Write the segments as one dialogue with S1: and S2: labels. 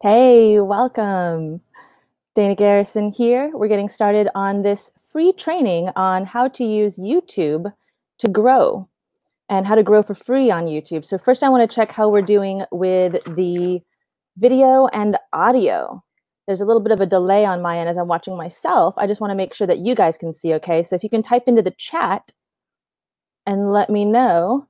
S1: Hey, welcome. DanaGarrison here. We're getting started on this free training on how to use YouTube to grow and how to grow for free on YouTube. So first I want to check how we're doing with the video and audio. There's a little bit of a delay on my end as I'm watching myself. I just want to make sure that you guys can see okay. So if you can type into the chat and let me know.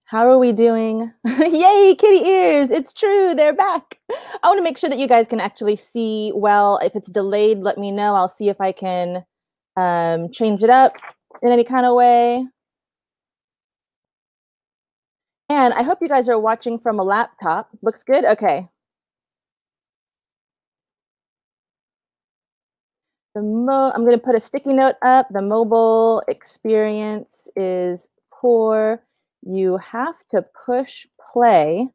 S1: How are we doing? Yay, kitty ears. It's true. They're back. I want to make sure that you guys can actually see well. If it's delayed, let me know. I'll see if I can change it up in any kind of way. And I hope you guys are watching from a laptop. Looks good? Okay. I'm going to put a sticky note up. The mobile experience is poor. You have to push play.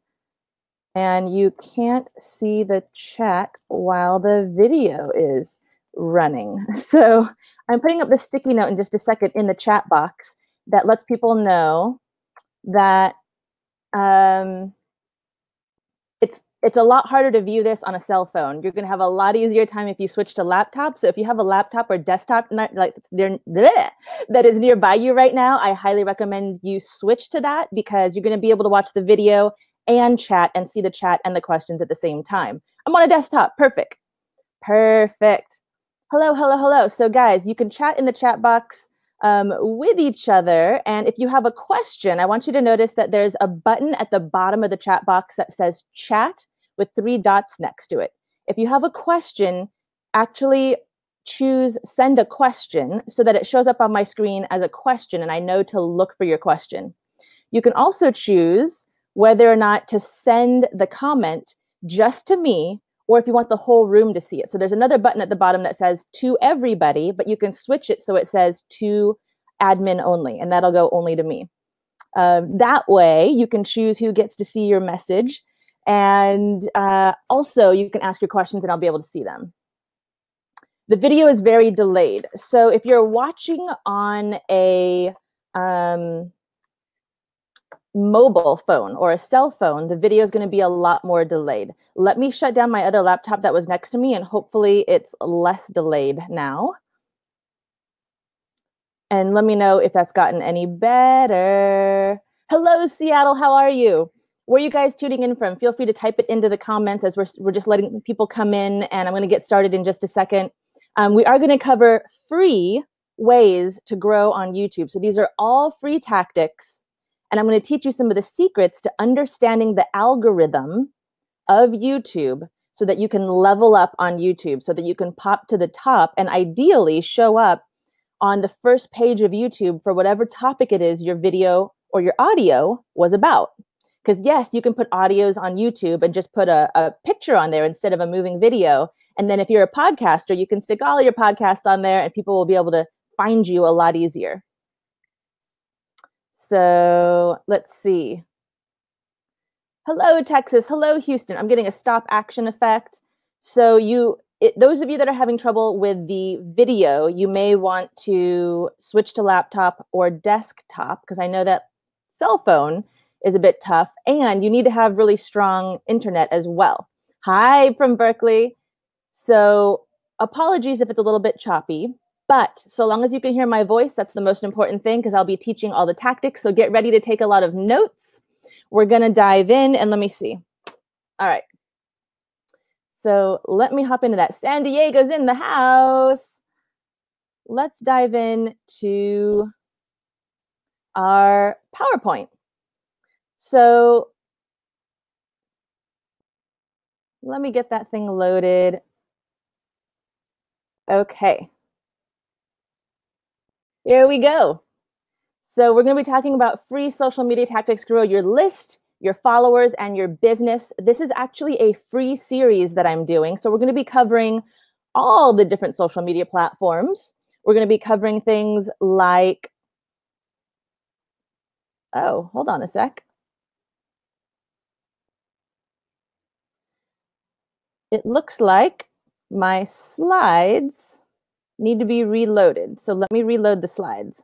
S1: And you can't see the chat while the video is running. So I'm putting up the sticky note in just a second in the chat box that lets people know that it's a lot harder to view this on a cell phone. You're going to have a lot easier time if you switch to laptop. So if you have a laptop or desktop that is nearby you right now, I highly recommend you switch to that because you're going to be able to watch the video and chat and see the chat and the questions at the same time. I'm on a desktop. Perfect. Perfect. Hello, hello, hello. So guys, you can chat in the chat box with each other. And if you have a question, I want you to notice that there's a button at the bottom of the chat box that says chat with 3 dots next to it. If you have a question, actually choose send a question so that it shows up on my screen as a question and I know to look for your question. You can also choose whether or not to send the comment just to me or if you want the whole room to see it. So there's another button at the bottom that says to everybody, but you can switch it so it says to admin only, and that'll go only to me. That way you can choose who gets to see your message. And also you can ask your questions and I'll be able to see them. The video is very delayed. So if you're watching on a mobile phone or a cell phone, the video is going to be a lot more delayed. Let me shut down my other laptop that was next to me and hopefully it's less delayed now. And let me know if that's gotten any better. Hello, Seattle. How are you? Where are you guys tuning in from? Feel free to type it into the comments as we're just letting people come in, and I'm going to get started in just a second. We are going to cover free ways to grow on YouTube. So these are all free tactics, and I'm going to teach you some of the secrets to understanding the algorithm of YouTube so that you can level up on YouTube, so that you can pop to the top and ideally show up on the first page of YouTube for whatever topic it is your video or your audio was about. Because yes, you can put audios on YouTube and just put a picture on there instead of a moving video. And then if you're a podcaster, you can stick all your podcasts on there and people will be able to find you a lot easier. So let's see. Hello, Texas. Hello, Houston. I'm getting a stop action effect. So those of you that are having trouble with the video, you may want to switch to laptop or desktop because I know that cell phone is a bit tough and you need to have really strong internet as well. Hi from Berkeley. So apologies if it's a little bit choppy, but so long as you can hear my voice, that's the most important thing because I'll be teaching all the tactics. So get ready to take a lot of notes. We're going to dive in and let me see. All right. So let me hop into that. San Diego's in the house. Let's dive in to our PowerPoint. So let me get that thing loaded. Okay. Here we go. So we're going to be talking about free social media tactics to grow your list, your followers, and your business. This is actually a free series that I'm doing. So we're going to be covering all the different social media platforms. We're going to be covering things like, oh, hold on a sec. It looks like my slides need to be reloaded. So let me reload the slides.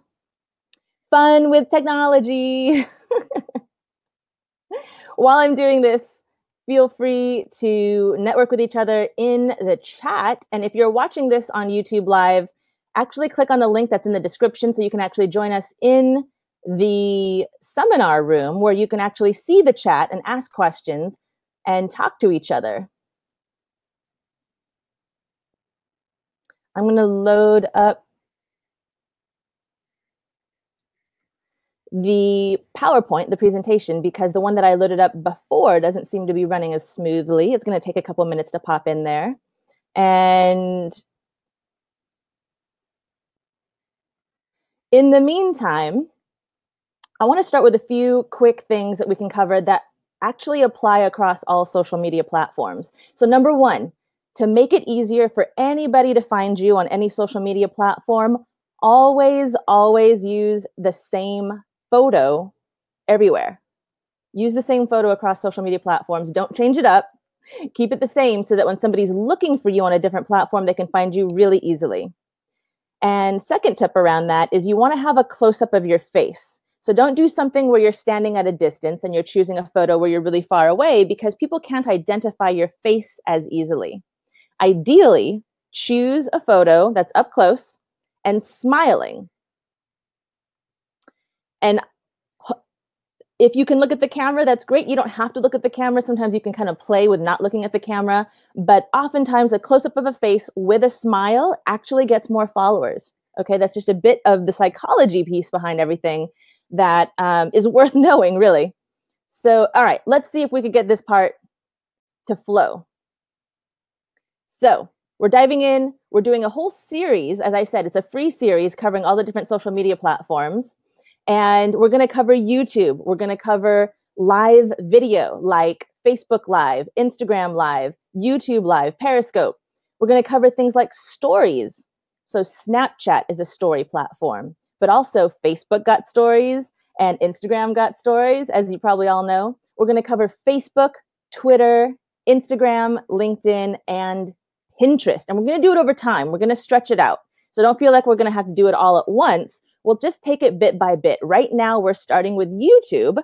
S1: Fun with technology. While I'm doing this, feel free to network with each other in the chat. And if you're watching this on YouTube Live, actually click on the link that's in the description so you can actually join us in the seminar room where you can actually see the chat and ask questions and talk to each other. I'm going to load up the PowerPoint, the presentation, because the one that I loaded up before doesn't seem to be running as smoothly. It's going to take a couple minutes to pop in there. And in the meantime, I want to start with a few quick things that we can cover that actually apply across all social media platforms. So number one, to make it easier for anybody to find you on any social media platform, always use the same photo everywhere. Use the same photo across social media platforms. Don't change it up. Keep it the same so that when somebody's looking for you on a different platform, they can find you really easily. And second tip around that is you want to have a close-up of your face. So don't do something where you're standing at a distance and you're choosing a photo where you're really far away because people can't identify your face as easily. Ideally, choose a photo that's up close and smiling. And if you can look at the camera, that's great. You don't have to look at the camera. Sometimes you can kind of play with not looking at the camera. But oftentimes a close-up of a face with a smile actually gets more followers. Okay, that's just a bit of the psychology piece behind everything that is worth knowing, really. So, all right, let's see if we could get this part to flow. So we're diving in. We're doing a whole series. As I said, it's a free series covering all the different social media platforms. And we're going to cover YouTube. We're going to cover live video like Facebook Live, Instagram Live, YouTube Live, Periscope. We're going to cover things like stories. So Snapchat is a story platform, but also Facebook got stories and Instagram got stories, as you probably all know. We're going to cover Facebook, Twitter, Instagram, LinkedIn, and Pinterest. And we're going to do it over time. We're going to stretch it out. So don't feel like we're going to have to do it all at once. We'll just take it bit by bit. Right now, we're starting with YouTube,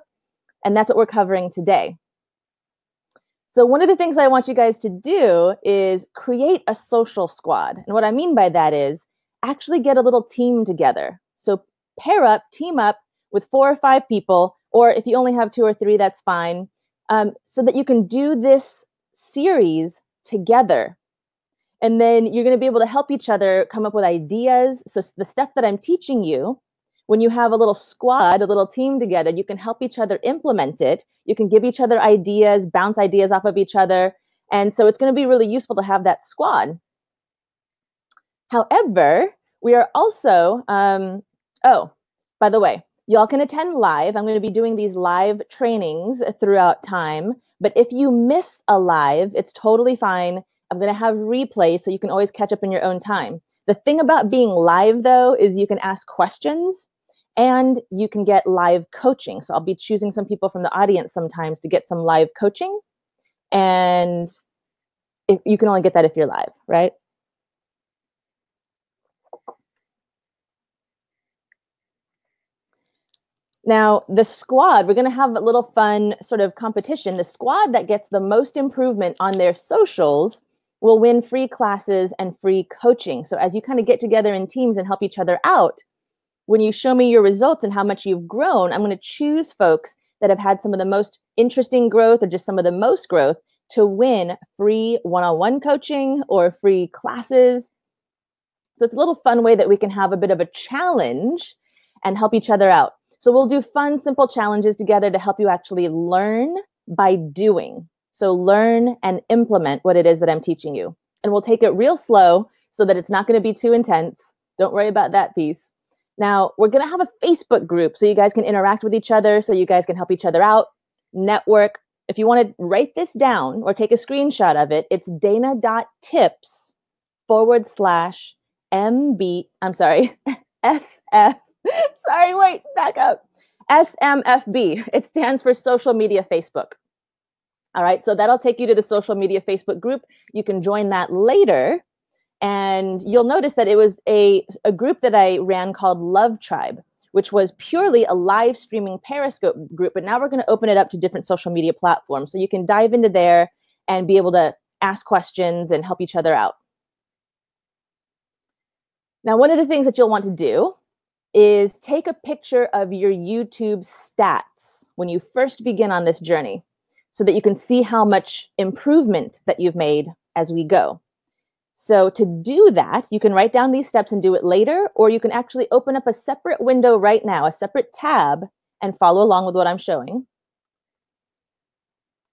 S1: and that's what we're covering today. So one of the things I want you guys to do is create a social squad. And what I mean by that is actually get a little team together. So pair up, team up with 4 or 5 people, or if you only have 2 or 3, that's fine, so that you can do this series together. And then you're going to be able to help each other come up with ideas. So the stuff that I'm teaching you, when you have a little squad, a little team together, you can help each other implement it. You can give each other ideas, bounce ideas off of each other. And so it's going to be really useful to have that squad. However, we are also, oh, by the way, y'all can attend live. I'm going to be doing these live trainings throughout time. But if you miss a live, it's totally fine. I'm going to have replays so you can always catch up in your own time. The thing about being live, though, is you can ask questions and you can get live coaching. So I'll be choosing some people from the audience sometimes to get some live coaching. And you can only get that if you're live, right? Now, the squad, we're going to have a little fun sort of competition. The squad that gets the most improvement on their socials will win free classes and free coaching. So as you kind of get together in teams and help each other out, when you show me your results and how much you've grown, I'm going to choose folks that have had some of the most interesting growth or just some of the most growth to win free one-on-one coaching or free classes. So it's a little fun way that we can have a bit of a challenge and help each other out. So we'll do fun, simple challenges together to help you actually learn by doing. So learn and implement what it is that I'm teaching you. And we'll take it real slow so that it's not going to be too intense. Don't worry about that piece. Now, we're going to have a Facebook group so you guys can interact with each other, so you guys can help each other out, network. If you want to write this down or take a screenshot of it, it's dana.tips/MB, I'm sorry, SF. Sorry, wait, back up. SMFB. It stands for Social Media Facebook. All right, so that'll take you to the Social Media Facebook group. You can join that later. And you'll notice that it was a group that I ran called Love Tribe. which was purely a live streaming Periscope group, but now we're going to open it up to different social media platforms. So you can dive into there and be able to ask questions and help each other out. Now, one of the things that you'll want to do is take a picture of your YouTube stats when you first begin on this journey so that you can see how much improvement that you've made as we go. So to do that, you can write down these steps and do it later, or you can actually open up a separate window right now, a separate tab, and follow along with what I'm showing.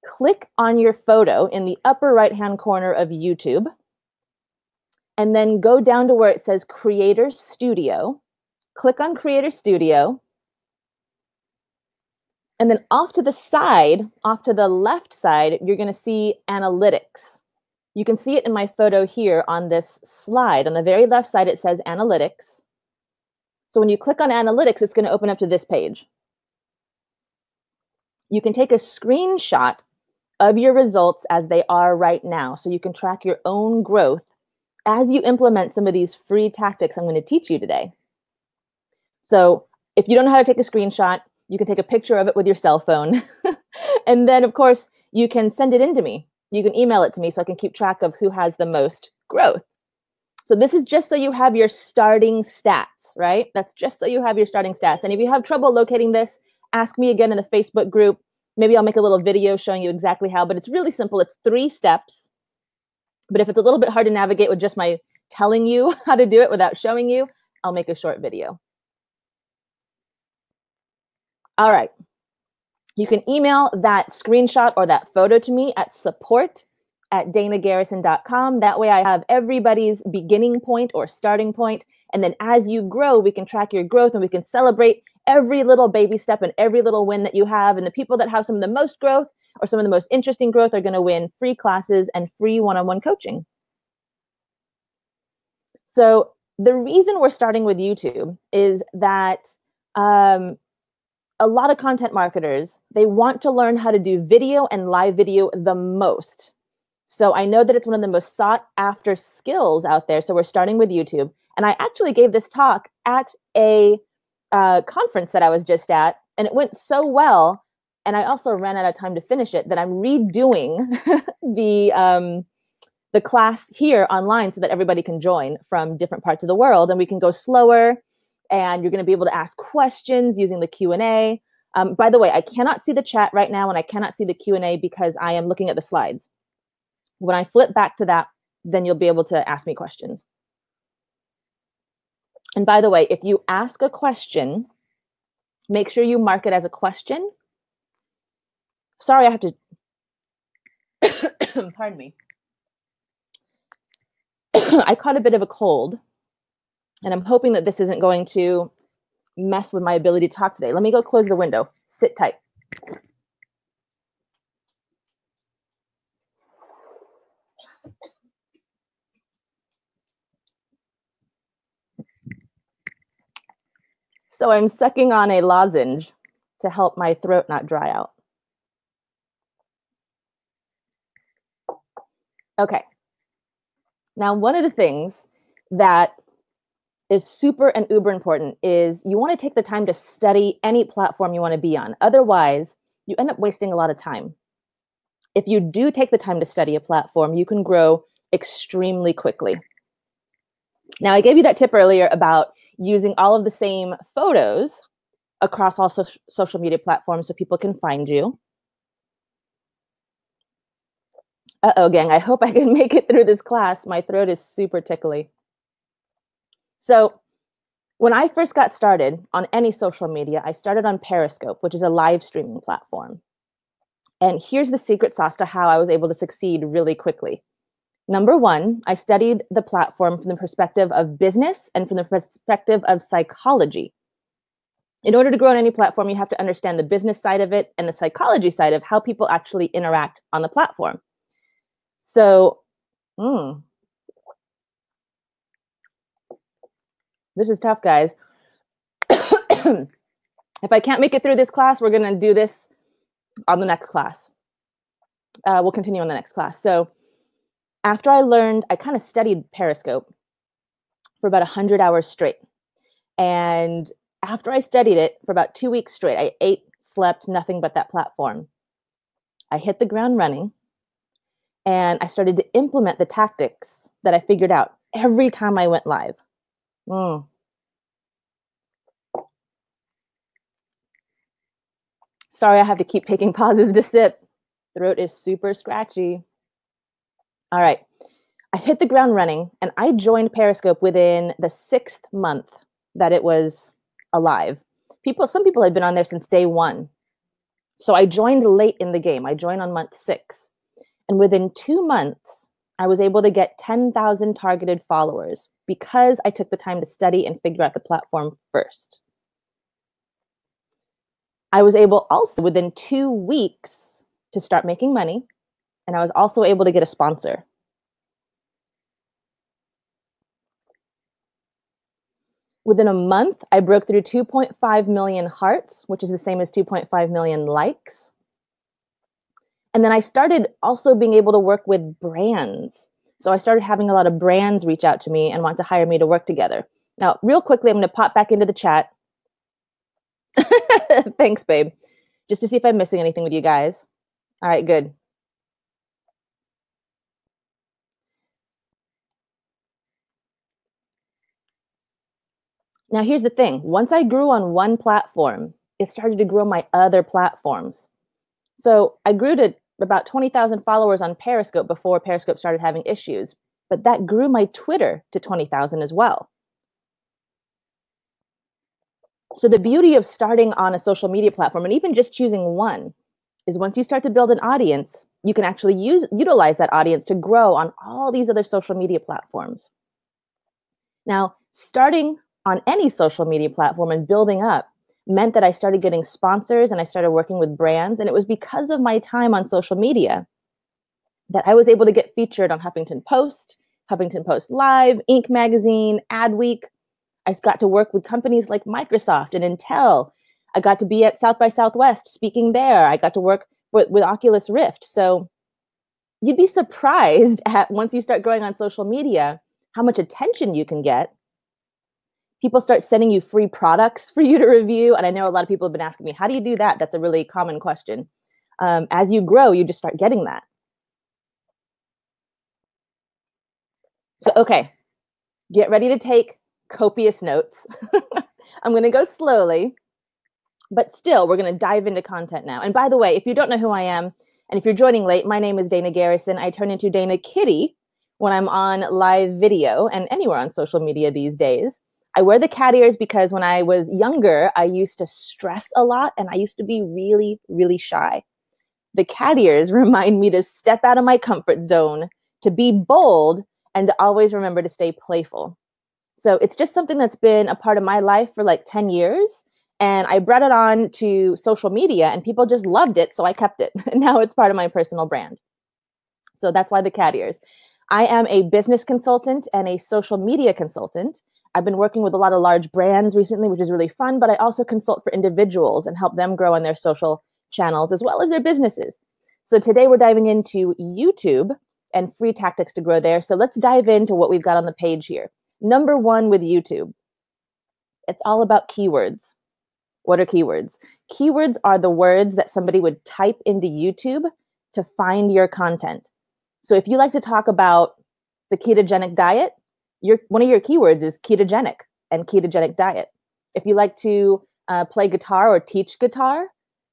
S1: Click on your photo in the upper right-hand corner of YouTube, and then go down to where it says Creator Studio. Click on Creator Studio. And then off to the side, off to the left side, you're going to see Analytics. You can see it in my photo here on this slide. On the very left side, it says Analytics. So when you click on Analytics, it's going to open up to this page. You can take a screenshot of your results as they are right now, so you can track your own growth as you implement some of these free tactics I'm going to teach you today. So if you don't know how to take a screenshot, you can take a picture of it with your cell phone. And then, of course, you can send it in to me. You can email it to me so I can keep track of who has the most growth. So this is just so you have your starting stats, right? That's just so you have your starting stats. And if you have trouble locating this, ask me again in the Facebook group. Maybe I'll make a little video showing you exactly how, but it's really simple. It's 3 steps. But if it's a little bit hard to navigate with just my telling you how to do it without showing you, I'll make a short video. All right. You can email that screenshot or that photo to me at support@DanaGarrison.com. That way I have everybody's beginning point or starting point. And then as you grow, we can track your growth and we can celebrate every little baby step and every little win that you have. And the people that have some of the most growth or some of the most interesting growth are going to win free classes and free one-on-one coaching. So the reason we're starting with YouTube is that a lot of content marketers, they want to learn how to do video and live video the most. So I know that it's one of the most sought after skills out there. So we're starting with YouTube. And I actually gave this talk at a conference that I was just at, and it went so well. And I also ran out of time to finish it that I'm redoing the class here online so that everybody can join from different parts of the world, and we can go slower. And you're going to be able to ask questions using the Q&A. By the way, I cannot see the chat right now, and I cannot see the Q&A because I am looking at the slides. When I flip back to that, then you'll be able to ask me questions. And by the way, if you ask a question, make sure you mark it as a question. Sorry, I have to, pardon me. I caught a bit of a cold. And I'm hoping that this isn't going to mess with my ability to talk today. Let me go close the window. Sit tight. So I'm sucking on a lozenge to help my throat not dry out. Okay. Now, one of the things that is super and uber important is you want to take the time to study any platform you want to be on. Otherwise, you end up wasting a lot of time. If you do take the time to study a platform, you can grow extremely quickly. Now, I gave you that tip earlier about using all of the same photos across all social media platforms so people can find you. Uh-oh, gang, I hope I can make it through this class. My throat is super tickly. So when I first got started on any social media, I started on Periscope, which is a live streaming platform. And here's the secret sauce to how I was able to succeed really quickly. Number one, I studied the platform from the perspective of business and from the perspective of psychology. In order to grow on any platform, you have to understand the business side of it and the psychology side of how people actually interact on the platform. So, this is tough, guys. If I can't make it through this class, we're going to do this on the next class. We'll continue on the next class. So after I learned, I kind of studied Periscope for about 100 hours straight. And After I studied it for about 2 weeks straight, I ate, slept, nothing but that platform. I hit the ground running and I started to implement the tactics that I figured out every time I went live. Sorry, I have to keep taking pauses to sip. Throat is super scratchy. All right. I hit the ground running and I joined Periscope within the 6th month that it was alive. Some people had been on there since day 1. So I joined late in the game. I joined on month 6. And within 2 months, I was able to get 10,000 targeted followers because I took the time to study and figure out the platform first. I was able also within 2 weeks to start making money. And I was also able to get a sponsor. Within a month, I broke through 2.5 million hearts, which is the same as 2.5 million likes. And then I started also being able to work with brands. So I started having a lot of brands reach out to me and want to hire me to work together. Now, real quickly, I'm going to pop back into the chat. Thanks, babe. Just to see if I'm missing anything with you guys. All right, good. Now, here's the thing. Once I grew on one platform, it started to grow my other platforms. So I grew to about 20,000 followers on Periscope before Periscope started having issues, but that grew my Twitter to 20,000 as well. So the beauty of starting on a social media platform, and even just choosing one, is once you start to build an audience, you can actually utilize that audience to grow on all these other social media platforms. Now, starting on any social media platform and building up meant that I started getting sponsors and I started working with brands. And it was because of my time on social media that I was able to get featured on Huffington Post Live, Inc. magazine, Adweek. I got to work with companies like Microsoft and Intel. I got to be at South by Southwest speaking there. I got to work with Oculus Rift. So you'd be surprised at, once you start growing on social media, how much attention you can get. People start sending you free products for you to review. And I know a lot of people have been asking me, how do you do that? That's a really common question. As you grow, you just start getting that. So, okay, get ready to take copious notes. I'm going to go slowly, but still, we're going to dive into content now. And by the way, if you don't know who I am, and if you're joining late, my name is DanaGarrison. I turn into Dana Kitty when I'm on live video and anywhere on social media these days. I wear the cat ears because when I was younger, I used to stress a lot and I used to be really, really shy. The cat ears remind me to step out of my comfort zone, to be bold, and to always remember to stay playful. So it's just something that's been a part of my life for like 10 years. And I brought it on to social media and people just loved it. So I kept it. And now it's part of my personal brand. So that's why the cat ears. I am a business consultant and a social media consultant. I've been working with a lot of large brands recently, which is really fun, but I also consult for individuals and help them grow on their social channels as well as their businesses. So today we're diving into YouTube and free tactics to grow there. So let's dive into what we've got on the page here. Number 1 with YouTube. It's all about keywords. What are keywords? Keywords are the words that somebody would type into YouTube to find your content. So if you like to talk about the ketogenic diet, one of your keywords is ketogenic and ketogenic diet. If you like to play guitar or teach guitar,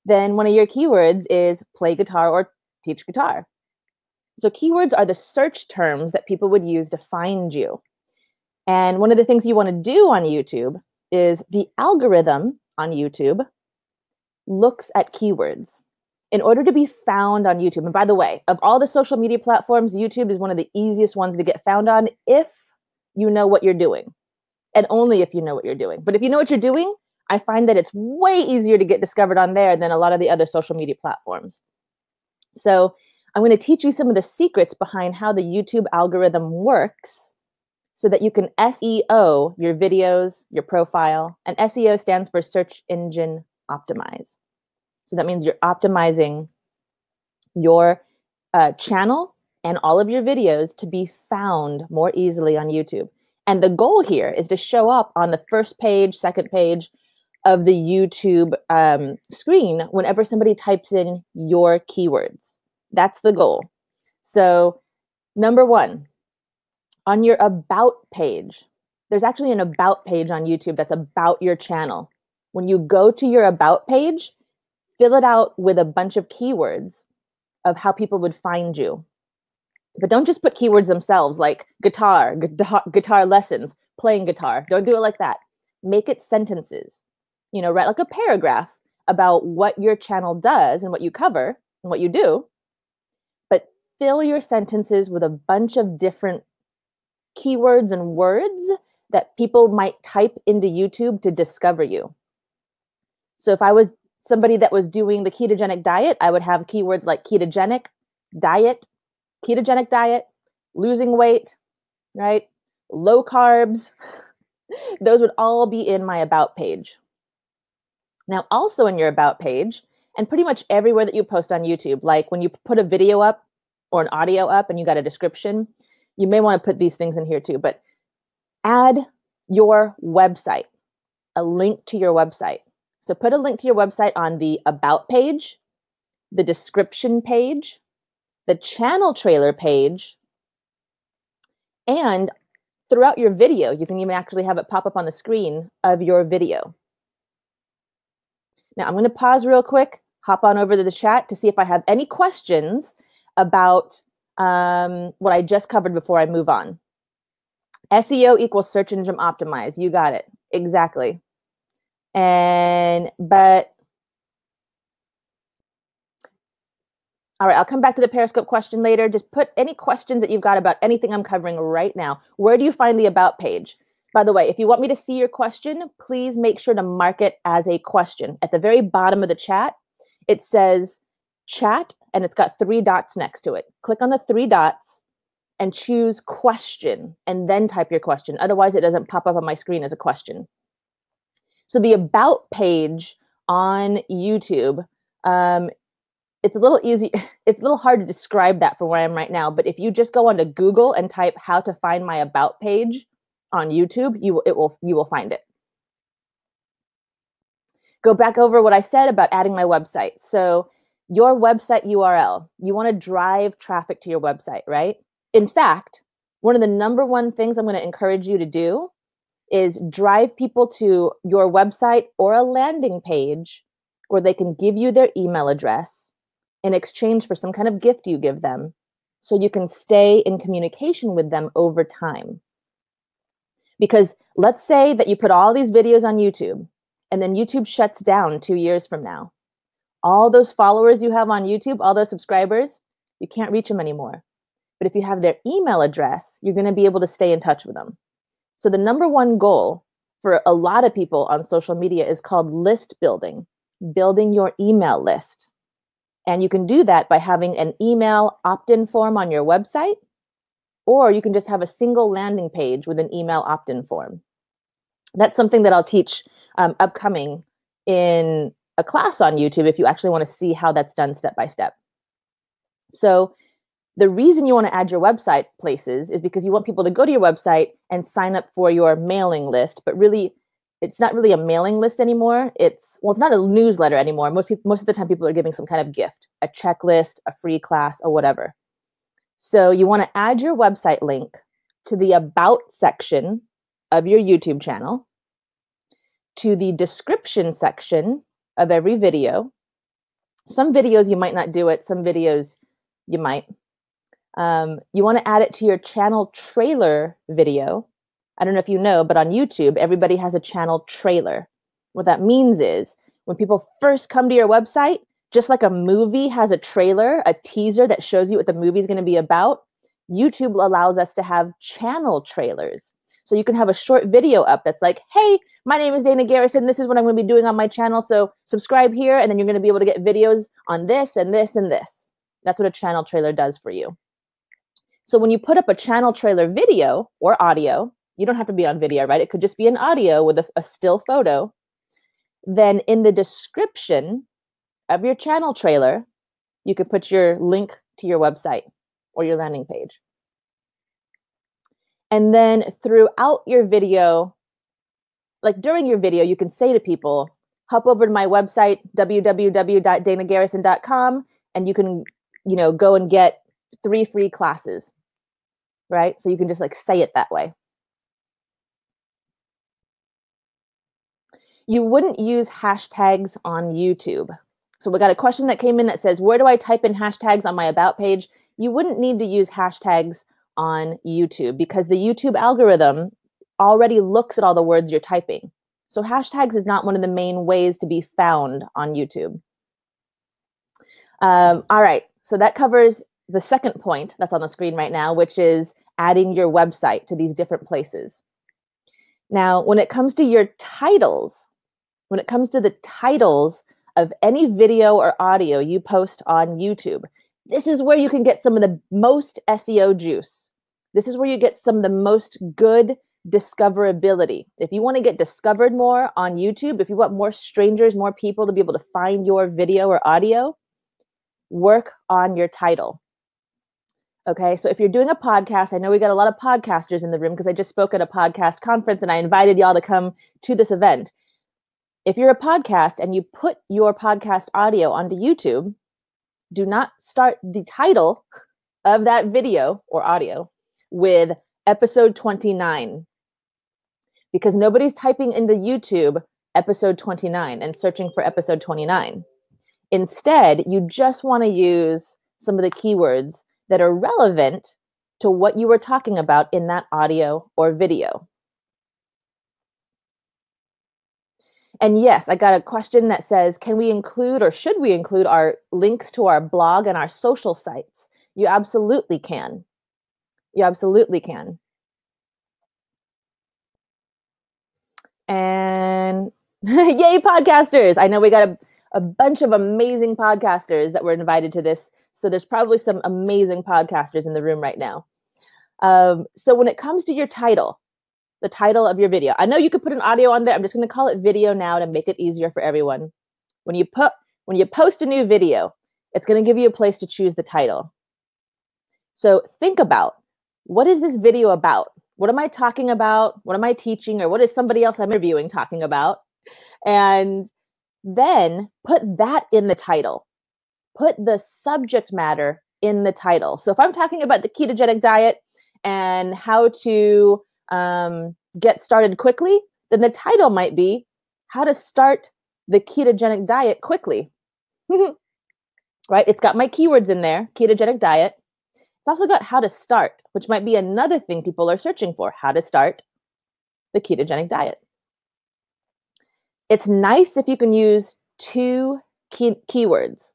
S1: then one of your keywords is play guitar or teach guitar. So keywords are the search terms that people would use to find you. And one of the things you want to do on YouTube is the algorithm on YouTube looks at keywords. In order to be found on YouTube, and by the way, of all the social media platforms, YouTube is one of the easiest ones to get found on if you know what you're doing, and only if you know what you're doing. But if you know what you're doing, I find that it's way easier to get discovered on there than a lot of the other social media platforms. So I'm going to teach you some of the secrets behind how the YouTube algorithm works so that you can SEO your videos, your profile. And SEO stands for search engine optimize. So that means you're optimizing your channel and all of your videos to be found more easily on YouTube. And the goal here is to show up on the first page, second page, of the YouTube screen whenever somebody types in your keywords. That's the goal. So number one, on your about page, there's actually an about page on YouTube that's about your channel. When you go to your about page, fill it out with a bunch of keywords of how people would find you. But don't just put keywords themselves like guitar lessons, playing guitar. Don't do it like that. Make it sentences. Write like a paragraph about what your channel does and what you cover and what you do. But fill your sentences with a bunch of different keywords and words that people might type into YouTube to discover you. So if I was somebody that was doing the ketogenic diet, I would have keywords like ketogenic diet, losing weight, right? Low carbs. Those would all be in my about page. Now, also in your about page, and pretty much everywhere that you post on YouTube, like when you put a video up or an audio up and you got a description, you may want to put these things in here too, but add your website, a link to your website. So put a link to your website on the about page, the description page, the channel trailer page, and throughout your video. You can even actually have it pop up on the screen of your video. Now I'm going to pause real quick, hop on over to the chat to see if I have any questions about what I just covered before I move on. SEO equals search engine optimize. You got it. Exactly. But all right, I'll come back to the Periscope question later. Just put any questions that you've got about anything I'm covering right now. Where do you find the about page? By the way, if you want me to see your question, please make sure to mark it as a question. At the very bottom of the chat, it says chat, and it's got 3 dots next to it. Click on the 3 dots and choose question, and then type your question. Otherwise, it doesn't pop up on my screen as a question. So the about page on YouTube, it's a little easy. It's a little hard to describe that from where I am right now. But if you just go onto Google and type how to find my about page on YouTube, you will find it. Go back over what I said about adding my website. So your website URL, you want to drive traffic to your website, right? In fact, one of the number one things I'm going to encourage you to do is drive people to your website or a landing page where they can give you their email address in exchange for some kind of gift you give them, so you can stay in communication with them over time. Because let's say that you put all these videos on YouTube and then YouTube shuts down 2 years from now. All those followers you have on YouTube, all those subscribers, you can't reach them anymore. But if you have their email address, you're going to be able to stay in touch with them. So the number one goal for a lot of people on social media is called list building, building your email list. And you can do that by having an email opt-in form on your website, or you can just have a single landing page with an email opt-in form. That's something that I'll teach upcoming in a class on YouTube if you actually want to see how that's done step by step. So the reason you want to add your website places is because you want people to go to your website and sign up for your mailing list, but really it's not really a mailing list anymore. It's not a newsletter anymore. Most of the time people are giving some kind of gift, a checklist, a free class, or whatever. So you want to add your website link to the about section of your YouTube channel, to the description section of every video. Some videos you might not do it, some videos you might. You want to add it to your channel trailer video. I don't know if you know, but on YouTube, everybody has a channel trailer. What that means is when people first come to your website, just like a movie has a trailer, a teaser that shows you what the movie is going to be about, YouTube allows us to have channel trailers. So you can have a short video up that's like, hey, my name is DanaGarrison. This is what I'm going to be doing on my channel. So subscribe here, and then you're going to be able to get videos on this and this and this. That's what a channel trailer does for you. So when you put up a channel trailer video or audio, you don't have to be on video, right? It could just be an audio with a still photo. Then in the description of your channel trailer, you could put your link to your website or your landing page. And then throughout your video, like during your video, you can say to people, hop over to my website, www.DanaGarrison.com, and you can, go and get 3 free classes, right? So you can just like say it that way. You wouldn't use hashtags on YouTube. So we got a question that came in that says, where do I type in hashtags on my about page? You wouldn't need to use hashtags on YouTube because the YouTube algorithm already looks at all the words you're typing. So hashtags is not one of the main ways to be found on YouTube. All right, so that covers the second point that's on the screen right now, which is adding your website to these different places. Now, when it comes to your titles, when it comes to the titles of any video or audio you post on YouTube, this is where you can get some of the most SEO juice. This is where you get some of the most good discoverability. If you want to get discovered more on YouTube, if you want more strangers, more people to be able to find your video or audio, work on your title. Okay, so if you're doing a podcast, I know we got a lot of podcasters in the room because I just spoke at a podcast conference and I invited y'all to come to this event. If you're a podcast and you put your podcast audio onto YouTube, do not start the title of that video or audio with episode 29 because nobody's typing into YouTube episode 29 and searching for episode 29. Instead, you just want to use some of the keywords that are relevant to what you were talking about in that audio or video. And yes, I got a question that says, can we include or should we include our links to our blog and our social sites? You absolutely can. You absolutely can. And yay, podcasters. I know we got a bunch of amazing podcasters that were invited to this. So there's probably some amazing podcasters in the room right now. So when it comes to your title, the title of your video, I know you could put an audio on there. I'm just going to call it video now to make it easier for everyone. When you post a new video, it's going to give you a place to choose the title. So think about, what is this video about? What am I talking about? What am I teaching? Or what is somebody else I'm interviewing talking about? And then put that in the title. Put the subject matter in the title. So if I'm talking about the ketogenic diet and how to get started quickly, then the title might be how to start the ketogenic diet quickly. Right? It's got my keywords in there, ketogenic diet. It's also got how to start, which might be another thing people are searching for, how to start the ketogenic diet. It's nice if you can use 2 keywords.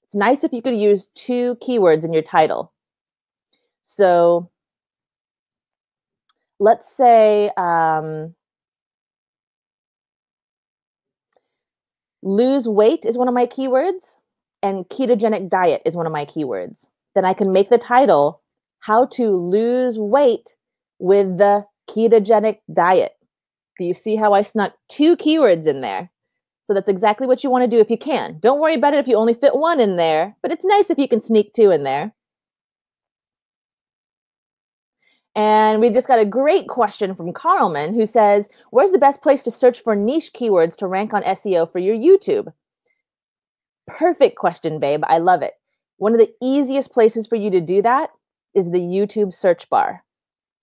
S1: It's nice if you could use 2 keywords in your title. So let's say lose weight is one of my keywords and ketogenic diet is one of my keywords. Then I can make the title how to lose weight with the ketogenic diet. Do you see how I snuck 2 keywords in there? So that's exactly what you want to do if you can. Don't worry about it if you only fit 1 in there, but it's nice if you can sneak 2 in there. And we just got a great question from Carlman who says, where's the best place to search for niche keywords to rank on SEO for your YouTube? Perfect question, babe. I love it. One of the easiest places for you to do that is the YouTube search bar.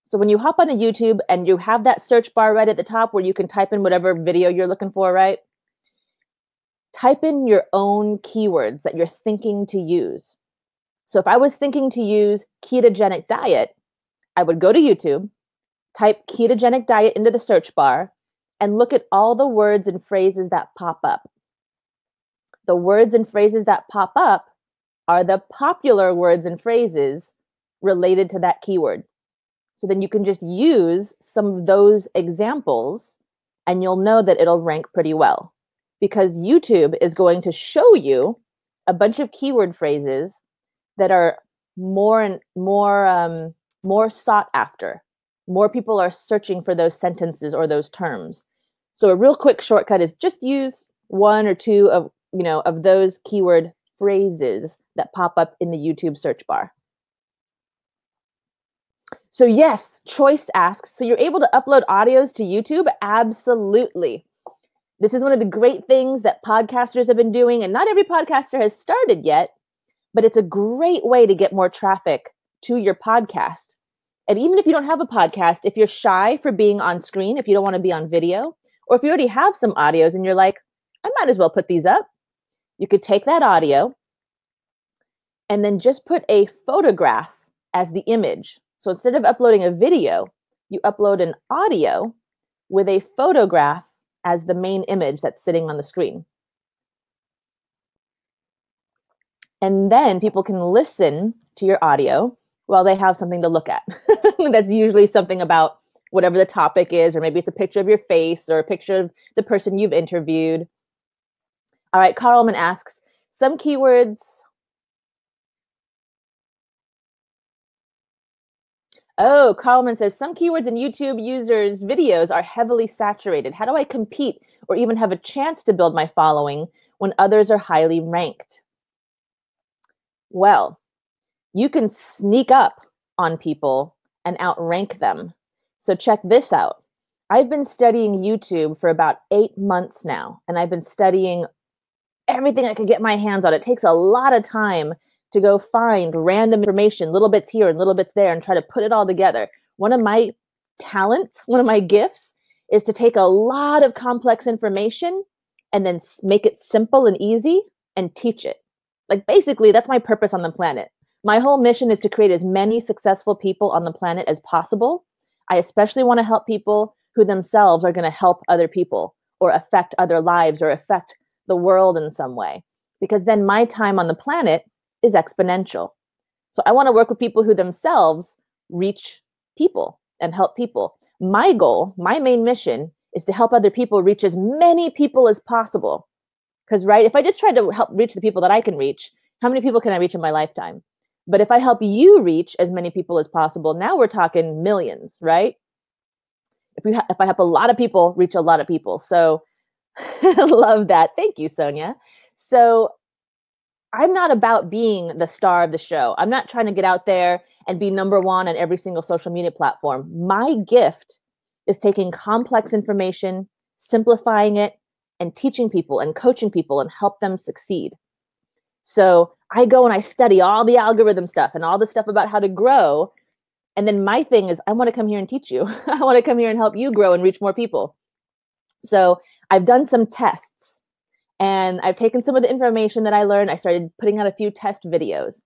S1: So when you hop onto YouTube and you have that search bar right at the top where you can type in whatever video you're looking for, right? Type in your own keywords that you're thinking to use. So if I was thinking to use ketogenic diet, I would go to YouTube, type ketogenic diet into the search bar, and look at all the words and phrases that pop up. The words and phrases that pop up are the popular words and phrases related to that keyword. So then you can just use some of those examples and you'll know that it'll rank pretty well because YouTube is going to show you a bunch of keyword phrases that are more sought after. More people are searching for those sentences or those terms. So a real quick shortcut is just use 1 or 2 of those keyword phrases that pop up in the YouTube search bar. So yes, Choice asks, so you're able to upload audios to YouTube? Absolutely. This is one of the great things that podcasters have been doing, and not every podcaster has started yet, but it's a great way to get more traffic to your podcast. And even if you don't have a podcast, if you're shy for being on screen, if you don't want to be on video, or if you already have some audios and you're like, I might as well put these up, you could take that audio and then just put a photograph as the image. So instead of uploading a video, you upload an audio with a photograph as the main image that's sitting on the screen. And then people can listen to your audio while they have something to look at. That's usually something about whatever the topic is, or maybe it's a picture of your face or a picture of the person you've interviewed. All right, Carlman asks, some keywords. Oh, Carlman says, some keywords in YouTube users' videos are heavily saturated. How do I compete or even have a chance to build my following when others are highly ranked? Well, you can sneak up on people and outrank them. So check this out. I've been studying YouTube for about 8 months now, and I've been studying everything I could get my hands on. It takes a lot of time to go find random information, little bits here and little bits there, and try to put it all together. One of my talents, one of my gifts, is to take a lot of complex information and then make it simple and easy and teach it. Like, basically, that's my purpose on the planet. My whole mission is to create as many successful people on the planet as possible. I especially want to help people who themselves are going to help other people or affect other lives or affect the world in some way, because then my time on the planet is exponential. So I want to work with people who themselves reach people and help people. My goal, my main mission, is to help other people reach as many people as possible. Because, right, if I just try to help reach the people that I can reach, how many people can I reach in my lifetime? But if I help you reach as many people as possible, now we're talking millions, right? If I help a lot of people reach a lot of people. So love that. Thank you, Sonia. So I'm not about being the star of the show. I'm not trying to get out there and be number one on every single social media platform. My gift is taking complex information, simplifying it, and teaching people and coaching people and help them succeed. So I go and I study all the algorithm stuff and all the stuff about how to grow. And then my thing is, I want to come here and teach you. I want to come here and help you grow and reach more people. So I've done some tests, and I've taken some of the information that I learned. I started putting out a few test videos.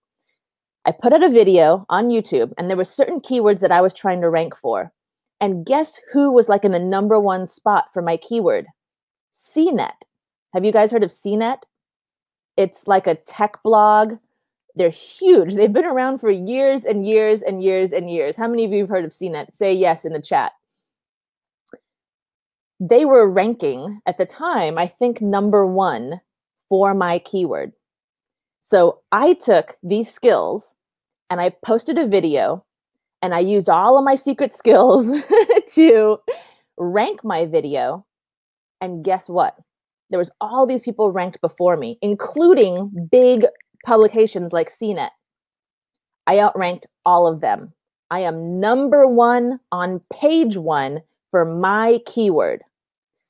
S1: I put out a video on YouTube, and there were certain keywords that I was trying to rank for. And guess who was like in the #1 spot for my keyword? CNET. Have you guys heard of CNET? It's like a tech blog. They're huge. They've been around for years and years and years and years. How many of you have heard of CNET? Say yes in the chat. They were ranking at the time, I think, #1 for my keyword. So I took these skills and I posted a video, and I used all of my secret skills to rank my video. And guess what? There was all these people ranked before me, including big publications like CNET. I outranked all of them. I am #1 on page 1 for my keyword.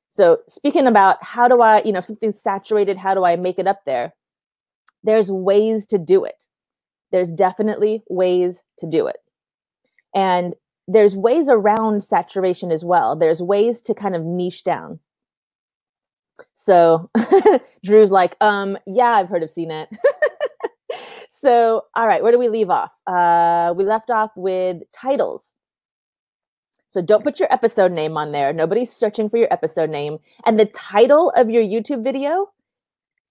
S1: So speaking about how do I, if something's saturated, how do I make it up there? There's ways to do it. There's definitely ways to do it. And there's ways around saturation as well. There's ways to kind of niche down. So Drew's like, yeah, I've heard of CNET. So, all right, where do we leave off? We left off with titles. So don't put your episode name on there. Nobody's searching for your episode name. And the title of your YouTube video,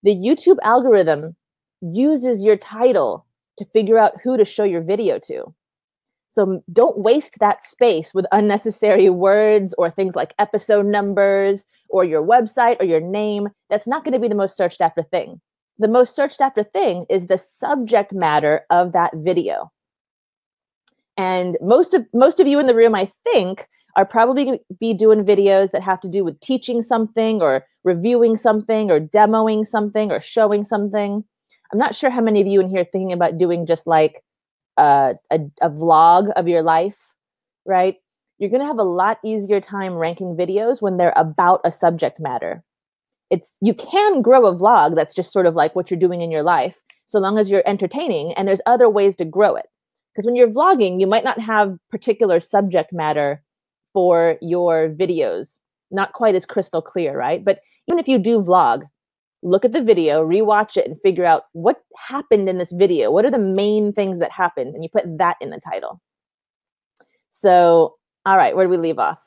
S1: the YouTube algorithm uses your title to figure out who to show your video to. So don't waste that space with unnecessary words or things like episode numbers or your website or your name. That's not going to be the most searched after thing. The most searched after thing is the subject matter of that video. And most of you in the room, I think, are probably going to be doing videos that have to do with teaching something or reviewing something or demoing something or showing something. I'm not sure how many of you in here are thinking about doing just like a vlog of your life, right? You're going to have a lot easier time ranking videos when they're about a subject matter. you can grow a vlog that's just sort of like what you're doing in your life, so long as you're entertaining, and there's other ways to grow it. Because when you're vlogging, you might not have particular subject matter for your videos, not quite as crystal clear, right? But even if you do vlog, look at the video, rewatch it, and figure out what happened in this video. What are the main things that happened? And you put that in the title. So, all right, where do we leave off?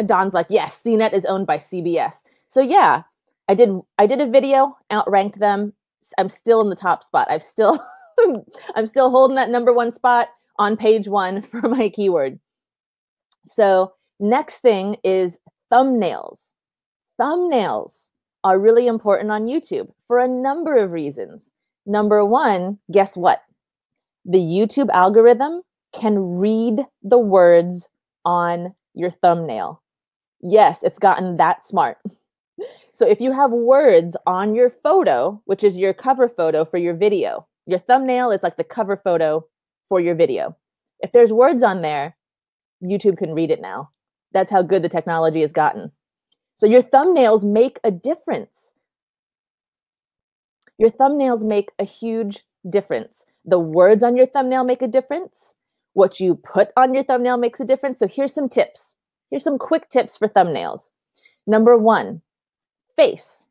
S1: Don's like, yes, CNET is owned by CBS. So yeah, I did a video, outranked them. I'm still in the top spot. I'm still holding that #1 spot on page 1 for my keyword. So next thing is thumbnails. Thumbnails are really important on YouTube for a number of reasons. Number one, guess what? The YouTube algorithm can read the words on your thumbnail. Yes, it's gotten that smart. So if you have words on your photo, which is your cover photo for your video, your thumbnail is like the cover photo for your video. If there's words on there, YouTube can read it now. That's how good the technology has gotten. So your thumbnails make a difference. Your thumbnails make a huge difference. The words on your thumbnail make a difference. What you put on your thumbnail makes a difference. So here's some tips. Here's some quick tips for thumbnails. Number 1, face.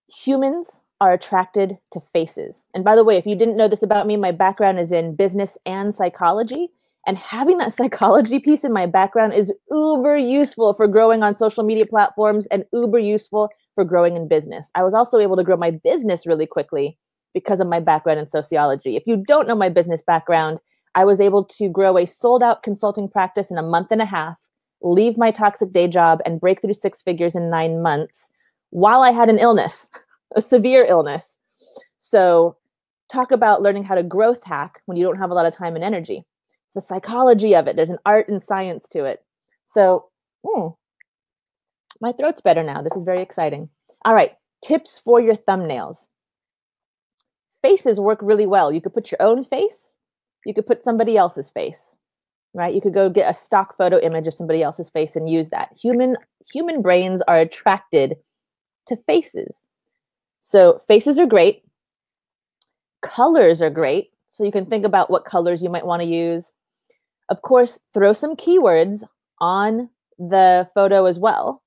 S1: Humans are attracted to faces. And by the way, if you didn't know this about me, my background is in business and psychology. And having that psychology piece in my background is uber useful for growing on social media platforms and uber useful for growing in business. I was also able to grow my business really quickly because of my background in sociology. If you don't know my business background, I was able to grow a sold-out consulting practice in a month and a half, leave my toxic day job, and break through 6 figures in 9 months while I had an illness, a severe illness. So talk about learning how to growth hack when you don't have a lot of time and energy. It's the psychology of it. There's an art and science to it. So my throat's better now. This is very exciting. All right, tips for your thumbnails. Faces work really well. You could put your own face. You could put somebody else's face, right? You could go get a stock photo image of somebody else's face and use that. Human brains are attracted to faces. So faces are great. Colors are great. So you can think about what colors you might want to use. Of course, throw some keywords on the photo as well.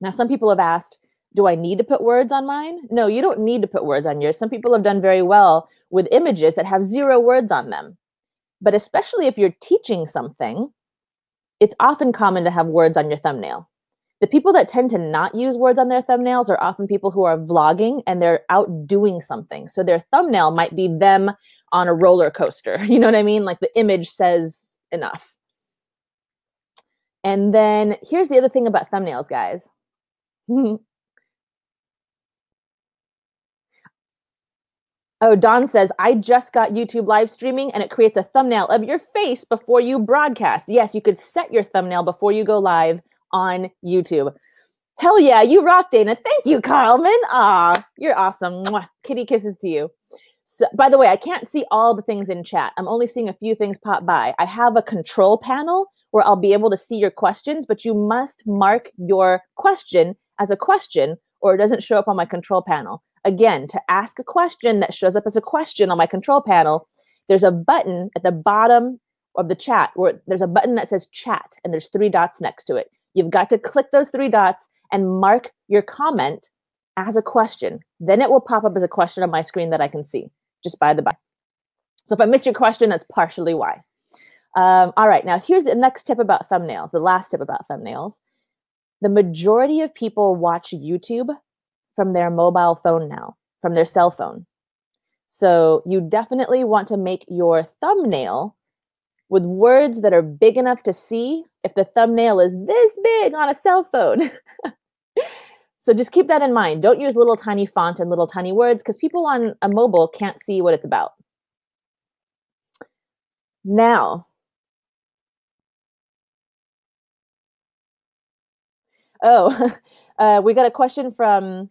S1: Now, some people have asked, do I need to put words on mine? No, you don't need to put words on yours. Some people have done very well with images that have 0 words on them. But especially if you're teaching something, it's often common to have words on your thumbnail. The people that tend to not use words on their thumbnails are often people who are vlogging and they're out doing something. So their thumbnail might be them on a roller coaster. You know what I mean? Like the image says enough. And then here's the other thing about thumbnails, guys. Oh, Don says, I just got YouTube live streaming and it creates a thumbnail of your face before you broadcast. Yes, you could set your thumbnail before you go live on YouTube. Hell yeah, you rock, Dana. Thank you, Carlman. Ah, you're awesome. Mwah. Kitty kisses to you. So, by the way, I can't see all the things in chat. I'm only seeing a few things pop by. I have a control panel where I'll be able to see your questions, but you must mark your question as a question or it doesn't show up on my control panel. Again, to ask a question that shows up as a question on my control panel, there's a button at the bottom of the chat where there's a button that says chat and there's 3 dots next to it. You've got to click those 3 dots and mark your comment as a question. Then it will pop up as a question on my screen that I can see, just by the by. So if I miss your question, that's partially why. All right, now here's the next tip about thumbnails, the last tip about thumbnails. The majority of people watch YouTube from their mobile phone now, from their cell phone. So you definitely want to make your thumbnail with words that are big enough to see if the thumbnail is this big on a cell phone. So just keep that in mind. Don't use little tiny font and little tiny words because people on a mobile can't see what it's about. Now, we got a question from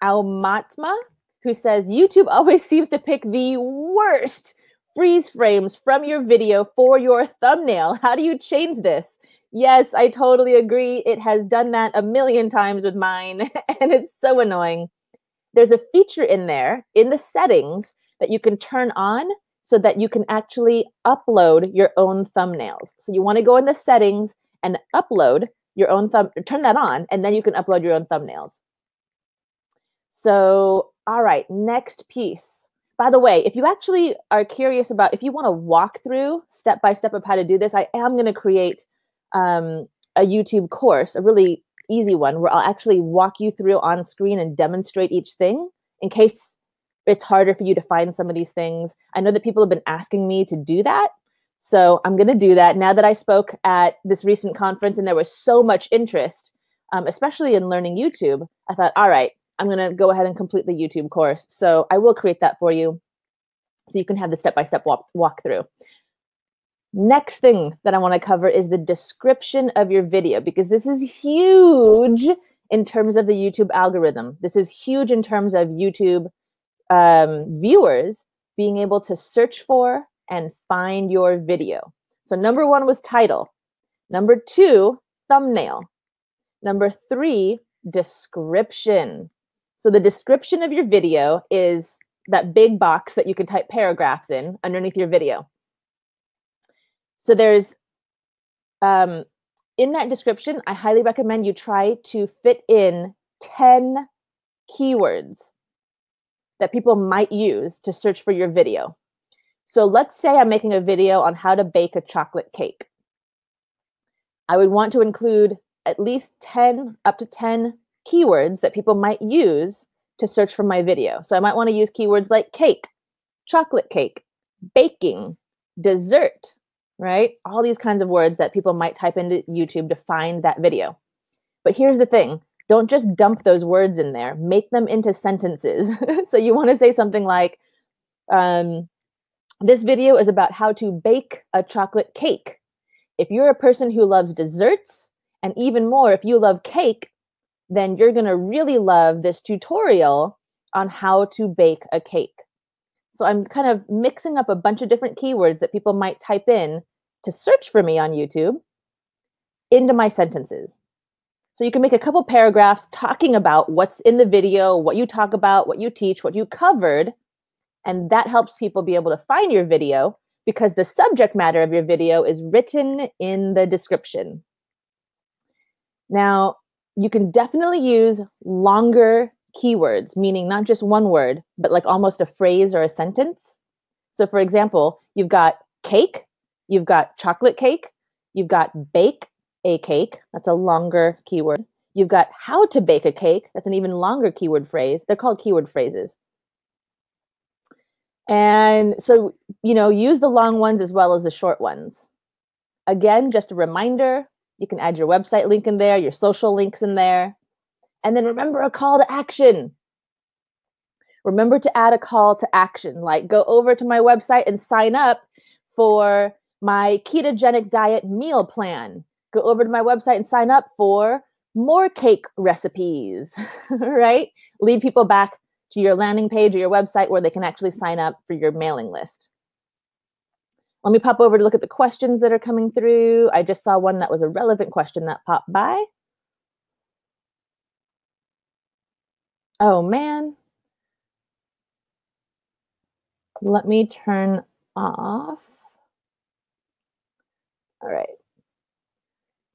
S1: Almatma, who says, YouTube always seems to pick the worst freeze frames from your video for your thumbnail. How do you change this? Yes, I totally agree. It has done that a million times with mine, and it's so annoying. There's a feature in there in the settings that you can turn on so that you can actually upload your own thumbnails. So you want to go in the settings and upload your own turn that on, and then you can upload your own thumbnails. So, all right, next piece. By the way, if you actually are curious about, if you want to walk through step by step of how to do this, I am going to create a YouTube course, a really easy one, where I'll actually walk you through on screen and demonstrate each thing in case it's harder for you to find some of these things. I know that people have been asking me to do that. So I'm going to do that. Now that I spoke at this recent conference and there was so much interest, especially in learning YouTube, I thought, all right, I'm going to go ahead and complete the YouTube course. So I will create that for you so you can have the step-by-step walk through. Next thing that I want to cover is the description of your video, because this is huge in terms of the YouTube algorithm. This is huge in terms of YouTube viewers being able to search for and find your video. So number 1 was title. Number 2, thumbnail. Number 3, description. So the description of your video is that big box that you can type paragraphs in underneath your video. So there's, in that description, I highly recommend you try to fit in 10 keywords that people might use to search for your video. So let's say I'm making a video on how to bake a chocolate cake. I would want to include at least 10, up to 10 keywords that people might use to search for my video. So I might want to use keywords like cake, chocolate cake, baking, dessert, right? All these kinds of words that people might type into YouTube to find that video. But here's the thing. Don't just dump those words in there. Make them into sentences. So you want to say something like, this video is about how to bake a chocolate cake. If you're a person who loves desserts, and even more, if you love cake, then you're going to really love this tutorial on how to bake a cake. So I'm kind of mixing up a bunch of different keywords that people might type in to search for me on YouTube into my sentences. So you can make a couple paragraphs talking about what's in the video, what you talk about, what you teach, what you covered, and that helps people be able to find your video because the subject matter of your video is written in the description. Now, you can definitely use longer keywords, meaning not just one word, but like almost a phrase or a sentence. So for example, you've got cake, you've got chocolate cake, you've got bake a cake, that's a longer keyword. You've got how to bake a cake, that's an even longer keyword phrase. They're called keyword phrases. And so, use the long ones as well as the short ones. Again, just a reminder, you can add your website link in there, your social links in there. And then remember a call to action. Remember to add a call to action, like go over to my website and sign up for my ketogenic diet meal plan. Go over to my website and sign up for more cake recipes, right? Lead people back to your landing page or your website where they can actually sign up for your mailing list. Let me pop over to look at the questions that are coming through. I just saw one that was a relevant question that popped by. Oh, man. Let me turn off. All right.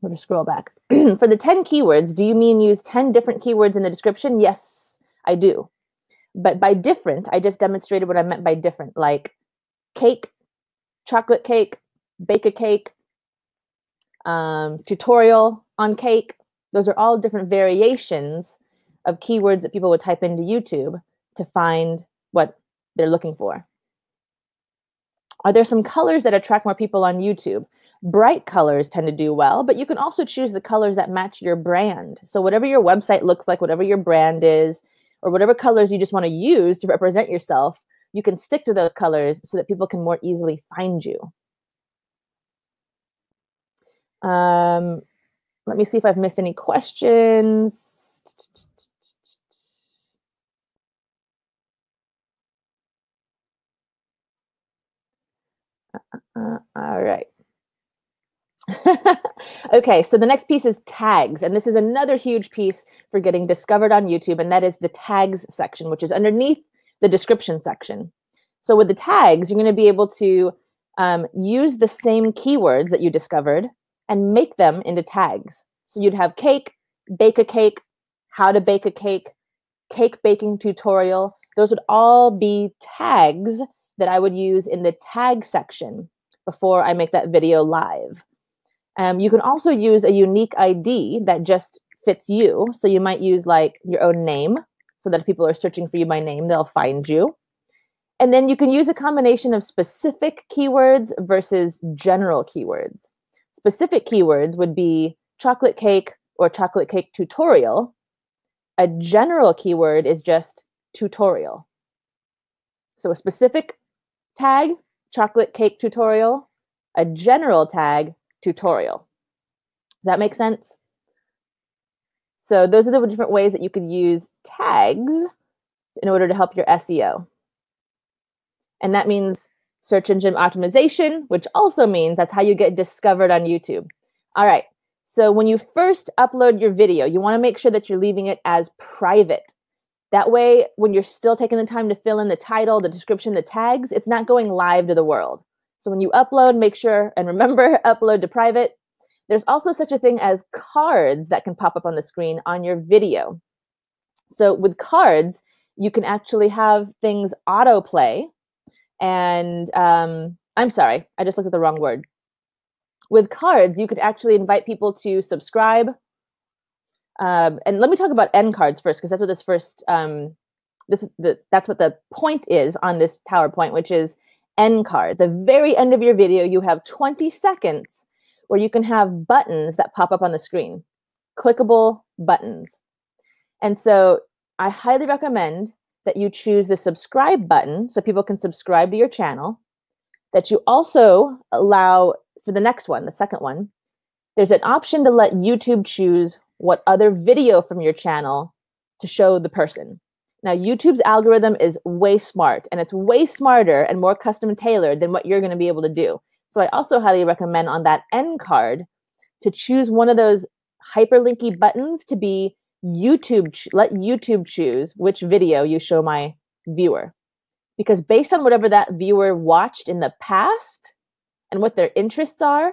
S1: We'll just scroll back. For the 10 keywords, do you mean use 10 different keywords in the description? Yes, I do. But by different, I just demonstrated what I meant by different, like cake, chocolate cake, bake a cake, tutorial on cake. Those are all different variations of keywords that people would type into YouTube to find what they're looking for. Are there some colors that attract more people on YouTube? Bright colors tend to do well, but you can also choose the colors that match your brand. So whatever your website looks like, whatever your brand is, or whatever colors you just want to use to represent yourself, you can stick to those colors so that people can more easily find you. Let me see if I've missed any questions. All right. Okay, so the next piece is tags, and this is another huge piece for getting discovered on YouTube, and that is the tags section, which is underneath the description section. So with the tags, you're going to be able to use the same keywords that you discovered and make them into tags. So you'd have cake, bake a cake, how to bake a cake, cake baking tutorial. Those would all be tags that I would use in the tag section before I make that video live. You can also use a unique ID that just fits you. So you might use like your own name so that if people are searching for you by name, they'll find you. And then you can use a combination of specific keywords versus general keywords. Specific keywords would be chocolate cake or chocolate cake tutorial. A general keyword is just tutorial. So a specific tag, chocolate cake tutorial, a general tag, tutorial. Does that make sense? So those are the different ways that you could use tags in order to help your SEO. And that means search engine optimization, which also means that's how you get discovered on YouTube. All right. So when you first upload your video, you want to make sure that you're leaving it as private. That way, when you're still taking the time to fill in the title, the description, the tags, it's not going live to the world. So when you upload, make sure and remember, upload to private. There's also such a thing as cards that can pop up on the screen on your video. So with cards, you can actually have things autoplay. And I'm sorry, I just looked at the wrong word. With cards, you could actually invite people to subscribe. And let me talk about end cards first, because that's what this first, that's what the point is on this PowerPoint, which is end card. The very end of your video, you have 20 seconds where you can have buttons that pop up on the screen, clickable buttons. And so I highly recommend that you choose the subscribe button so people can subscribe to your channel, that you also allow for the next one, the second one, there's an option to let YouTube choose what other video from your channel to show the person. Now, YouTube's algorithm is way smart, and it's way smarter and more custom tailored than what you're going to be able to do. So I also highly recommend on that end card to choose one of those hyperlinky buttons to be YouTube, let YouTube choose which video you show my viewer. Because based on whatever that viewer watched in the past and what their interests are,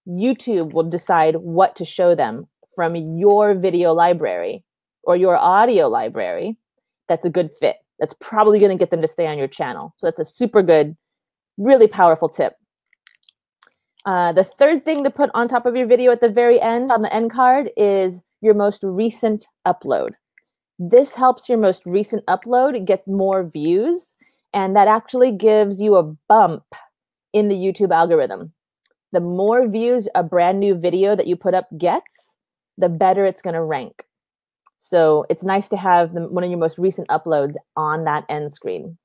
S1: YouTube will decide what to show them from your video library or your audio library that's a good fit. That's probably going to get them to stay on your channel. So that's a super good, really powerful tip. The third thing to put on top of your video at the very end on the end card is your most recent upload. This helps your most recent upload get more views, and that actually gives you a bump in the YouTube algorithm. The more views a brand new video that you put up gets, the better it's going to rank. So it's nice to have one of your most recent uploads on that end screen.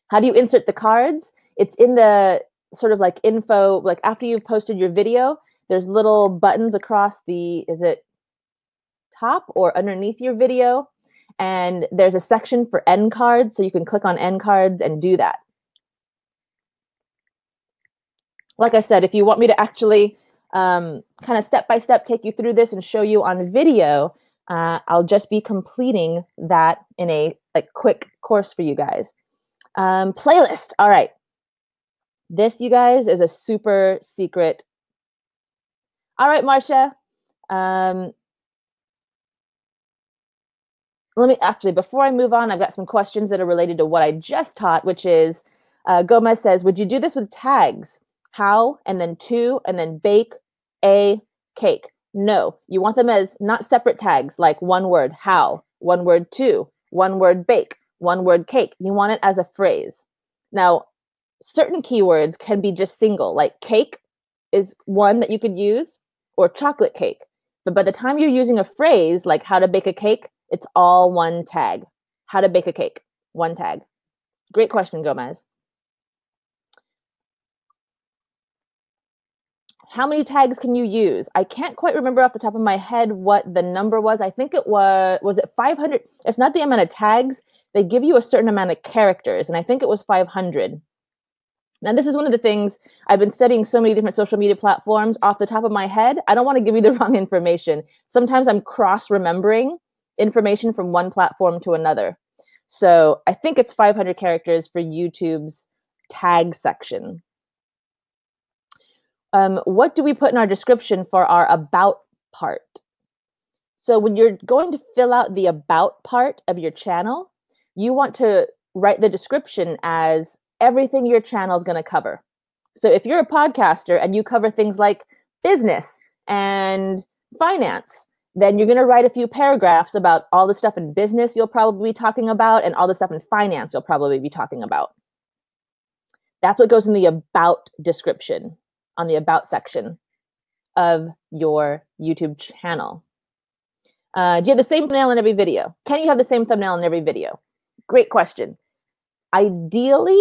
S1: How do you insert the cards? It's in the sort of like info, like after you've posted your video, there's little buttons across the, is it top or underneath your video? And there's a section for end cards, so you can click on end cards and do that. Like I said, if you want me to actually kind of step-by-step take you through this and show you on video, I'll just be completing that in a quick course for you guys. Playlist. All right. This, you guys, is a super secret. All right, Marcia. Let me actually, before I move on, I've got some questions that are related to what I just taught, which is, Gomez says, would you do this with tags? How, and then to, and then bake a cake? No, you want them as not separate tags, like one word, how, one word, to, one word, bake, one word, cake. You want it as a phrase. Now, certain keywords can be just single, like cake is one that you could use, or chocolate cake. But by the time you're using a phrase like how to bake a cake, it's all one tag. How to bake a cake, one tag. Great question, Gomez. How many tags can you use? I can't quite remember off the top of my head what the number was. I think it was it 500? It's not the amount of tags. They give you a certain amount of characters, and I think it was 500. Now, this is one of the things I've been studying so many different social media platforms off the top of my head. I don't want to give you the wrong information. Sometimes I'm cross-remembering information from one platform to another. So I think it's 500 characters for YouTube's tag section. What do we put in our description for our about part? So when you're going to fill out the about part of your channel, you want to write the description as everything your channel is going to cover. So if you're a podcaster and you cover things like business and finance, then you're going to write a few paragraphs about all the stuff in business you'll probably be talking about and all the stuff in finance you'll probably be talking about. That's what goes in the about description on the about section of your YouTube channel. Do you have the same thumbnail in every video? Can you have the same thumbnail in every video? Great question. Ideally,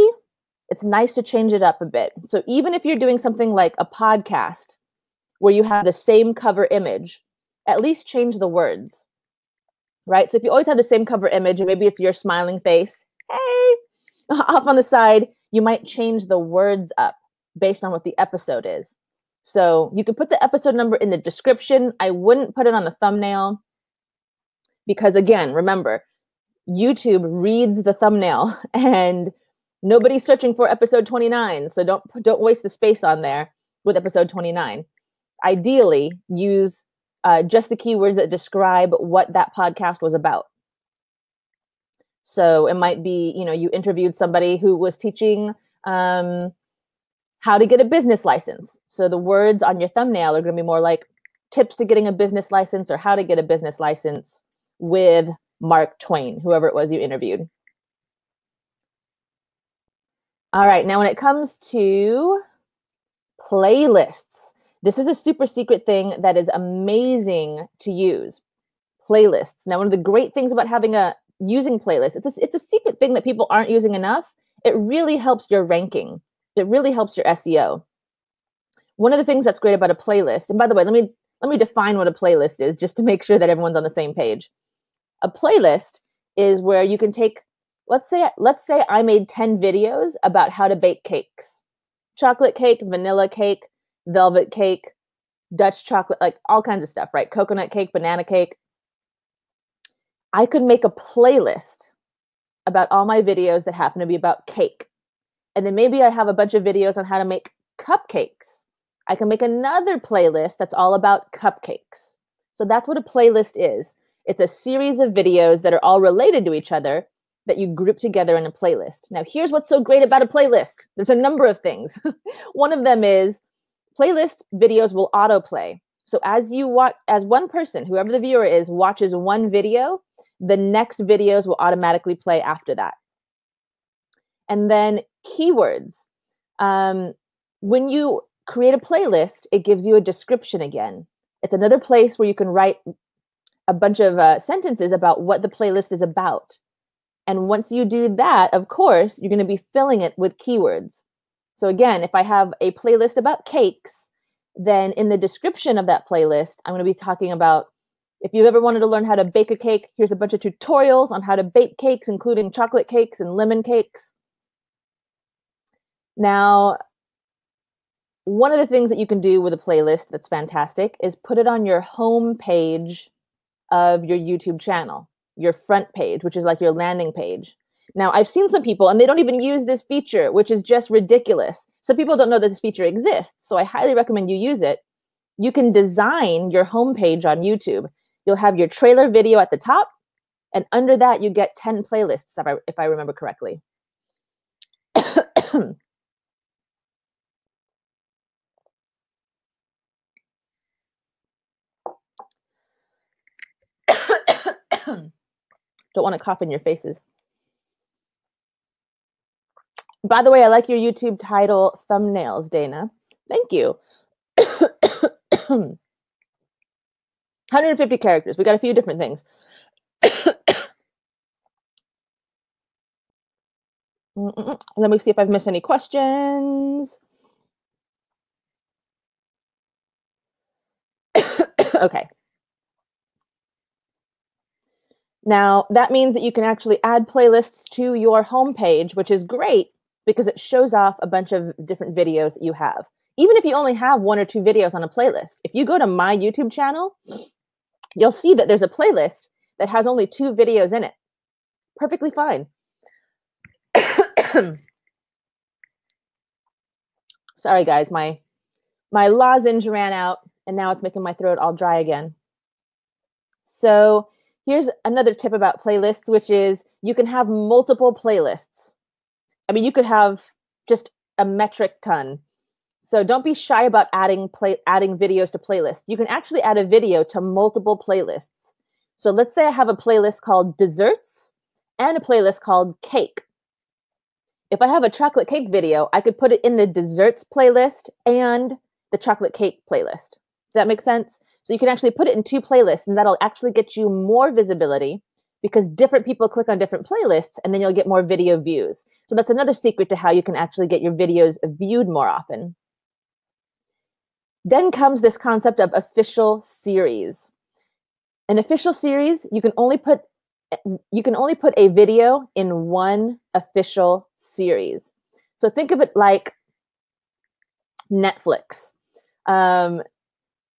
S1: it's nice to change it up a bit. So even if you're doing something like a podcast where you have the same cover image, at least change the words, right? So if you always have the same cover image, and maybe it's your smiling face, hey, off on the side, you might change the words up based on what the episode is. So you can put the episode number in the description. I wouldn't put it on the thumbnail because, again, remember, YouTube reads the thumbnail and nobody's searching for episode 29. So don't waste the space on there with episode 29. Ideally, use just the keywords that describe what that podcast was about. So it might be, you interviewed somebody who was teaching how to get a business license. So the words on your thumbnail are going to be more like tips to getting a business license or how to get a business license with Mark Twain, whoever it was you interviewed. All right, now when it comes to playlists, this is a super secret thing that is amazing to use. Playlists. Now, one of the great things about using playlists, it's a secret thing that people aren't using enough. It really helps your ranking. It really helps your SEO. One of the things that's great about a playlist, and by the way, let me define what a playlist is just to make sure that everyone's on the same page. A playlist is where you can take, let's say I made 10 videos about how to bake cakes. Chocolate cake, vanilla cake, velvet cake, Dutch chocolate, like all kinds of stuff, right? Coconut cake, banana cake. I could make a playlist about all my videos that happen to be about cake. And then maybe I have a bunch of videos on how to make cupcakes. I can make another playlist that's all about cupcakes. So that's what a playlist is. It's a series of videos that are all related to each other that you group together in a playlist. Now, here's what's so great about a playlist. There's a number of things. One of them is playlist videos will autoplay. So as one person, whoever the viewer is, watches one video, the next videos will automatically play after that. And then keywords. When you create a playlist, it gives you a description again. It's another place where you can write a bunch of sentences about what the playlist is about. And once you do that, of course, you're going to be filling it with keywords. So again, if I have a playlist about cakes, then in the description of that playlist, I'm going to be talking about, if you've ever wanted to learn how to bake a cake, here's a bunch of tutorials on how to bake cakes, including chocolate cakes and lemon cakes. Now, one of the things that you can do with a playlist that's fantastic is put it on your home page of your YouTube channel, your front page, which is like your landing page. Now, I've seen some people, and they don't even use this feature, which is just ridiculous. Some people don't know that this feature exists, so I highly recommend you use it. You can design your home page on YouTube. You'll have your trailer video at the top, and under that, you get 10 playlists, if I remember correctly. Don't want to cough in your faces. By the way, I like your YouTube title thumbnails, Dana. Thank you. 150 characters. We got a few different things. Let me see if I've missed any questions. Okay. Now, that means that you can actually add playlists to your homepage, which is great because it shows off a bunch of different videos that you have. Even if you only have 1 or 2 videos on a playlist, if you go to my YouTube channel, you'll see that there's a playlist that has only 2 videos in it. Perfectly fine. Sorry, guys, my lozenge ran out, and now it's making my throat all dry again. So here's another tip about playlists, which is you can have multiple playlists. I mean, you could have just a metric ton. So don't be shy about adding videos to playlists. You can actually add a video to multiple playlists. So let's say I have a playlist called desserts and a playlist called cake. If I have a chocolate cake video, I could put it in the desserts playlist and the chocolate cake playlist. Does that make sense? So you can actually put it in 2 playlists, and that'll actually get you more visibility because different people click on different playlists, and then you'll get more video views. So that's another secret to how you can actually get your videos viewed more often. Then comes this concept of official series. An official series, you can only put a video in 1 official series. So think of it like Netflix.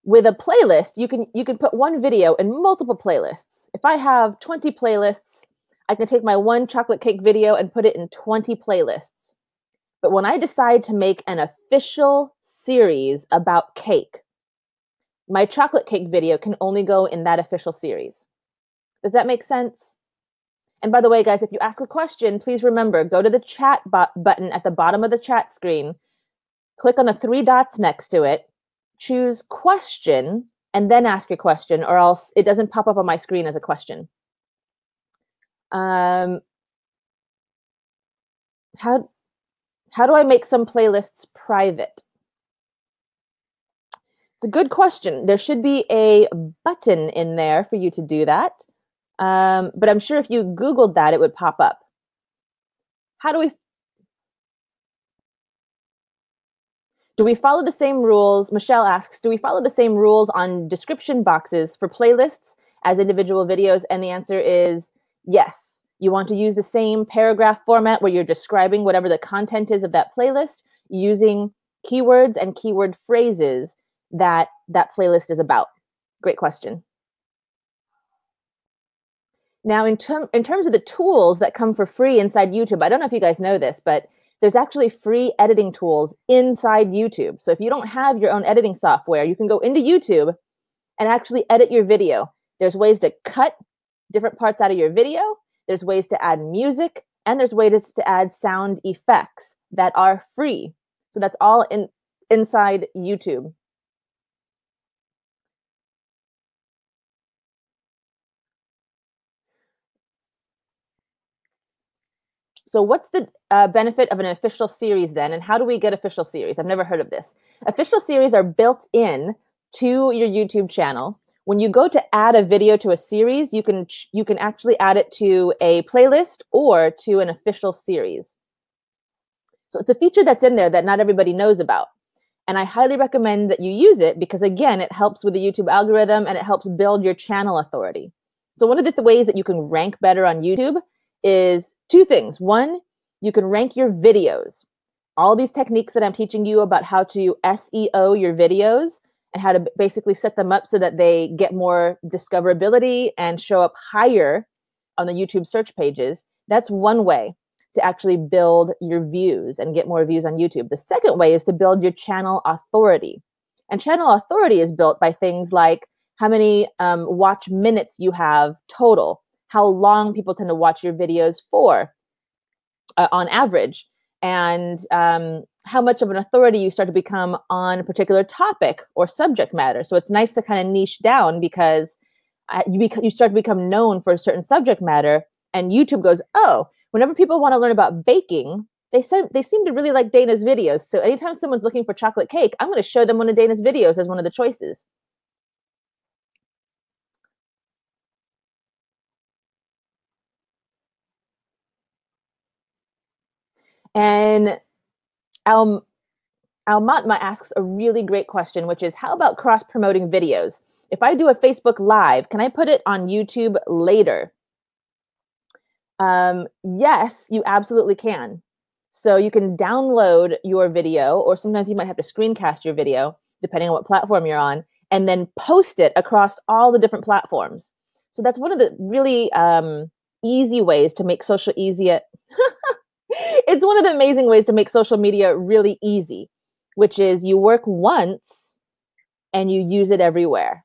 S1: With a playlist, you can put 1 video in multiple playlists. If I have 20 playlists, I can take my 1 chocolate cake video and put it in 20 playlists. But when I decide to make an official series about cake, my chocolate cake video can only go in that official series. Does that make sense? And by the way, guys, if you ask a question, please remember, go to the chat button at the bottom of the chat screen, click on the 3 dots next to it, choose question, and then ask your question, or else it doesn't pop up on my screen as a question. How do I make some playlists private? It's a good question. There should be a button in there for you to do that. But I'm sure if you Googled that, it would pop up. Do we follow the same rules? Michelle asks, do we follow the same rules on description boxes for playlists as individual videos? And the answer is yes. You want to use the same paragraph format where you're describing whatever the content is of that playlist using keywords and keyword phrases that playlist is about. Great question. Now, in terms of the tools that come for free inside YouTube, I don't know if you guys know this, but there's actually free editing tools inside YouTube. So if you don't have your own editing software, you can go into YouTube and actually edit your video. There's ways to cut different parts out of your video. There's ways to add music, and there's ways to add sound effects that are free. So that's all inside YouTube. So what's the benefit of an official series then, and how do we get official series? I've never heard of this. Official series are built in to your YouTube channel. When you go to add a video to a series, you can actually add it to a playlist or to an official series. So it's a feature that's in there that not everybody knows about. And I highly recommend that you use it because, again, it helps with the YouTube algorithm and it helps build your channel authority. So one of the ways that you can rank better on YouTube is 2 things. 1, you can rank your videos. All these techniques that I'm teaching you about how to SEO your videos and how to basically set them up so that they get more discoverability and show up higher on the YouTube search pages. That's one way to actually build your views and get more views on YouTube. The second way is to build your channel authority. And channel authority is built by things like how many watch minutes you have total, how long people tend to watch your videos for on average, and how much of an authority you start to become on a particular topic or subject matter. So it's nice to kind of niche down because you start to become known for a certain subject matter, and YouTube goes, oh, whenever people want to learn about baking, they seem to really like Dana's videos. So anytime someone's looking for chocolate cake, I'm going to show them one of Dana's videos as one of the choices. And Almatma asks a really great question, which is, how about cross-promoting videos? If I do a Facebook Live, can I put it on YouTube later? Yes, you absolutely can. So you can download your video, or sometimes you might have to screencast your video, depending on what platform you're on, and then post it across all the different platforms. So that's one of the really easy ways to make social easy. It's one of the amazing ways to make social media really easy, which is you work once and you use it everywhere.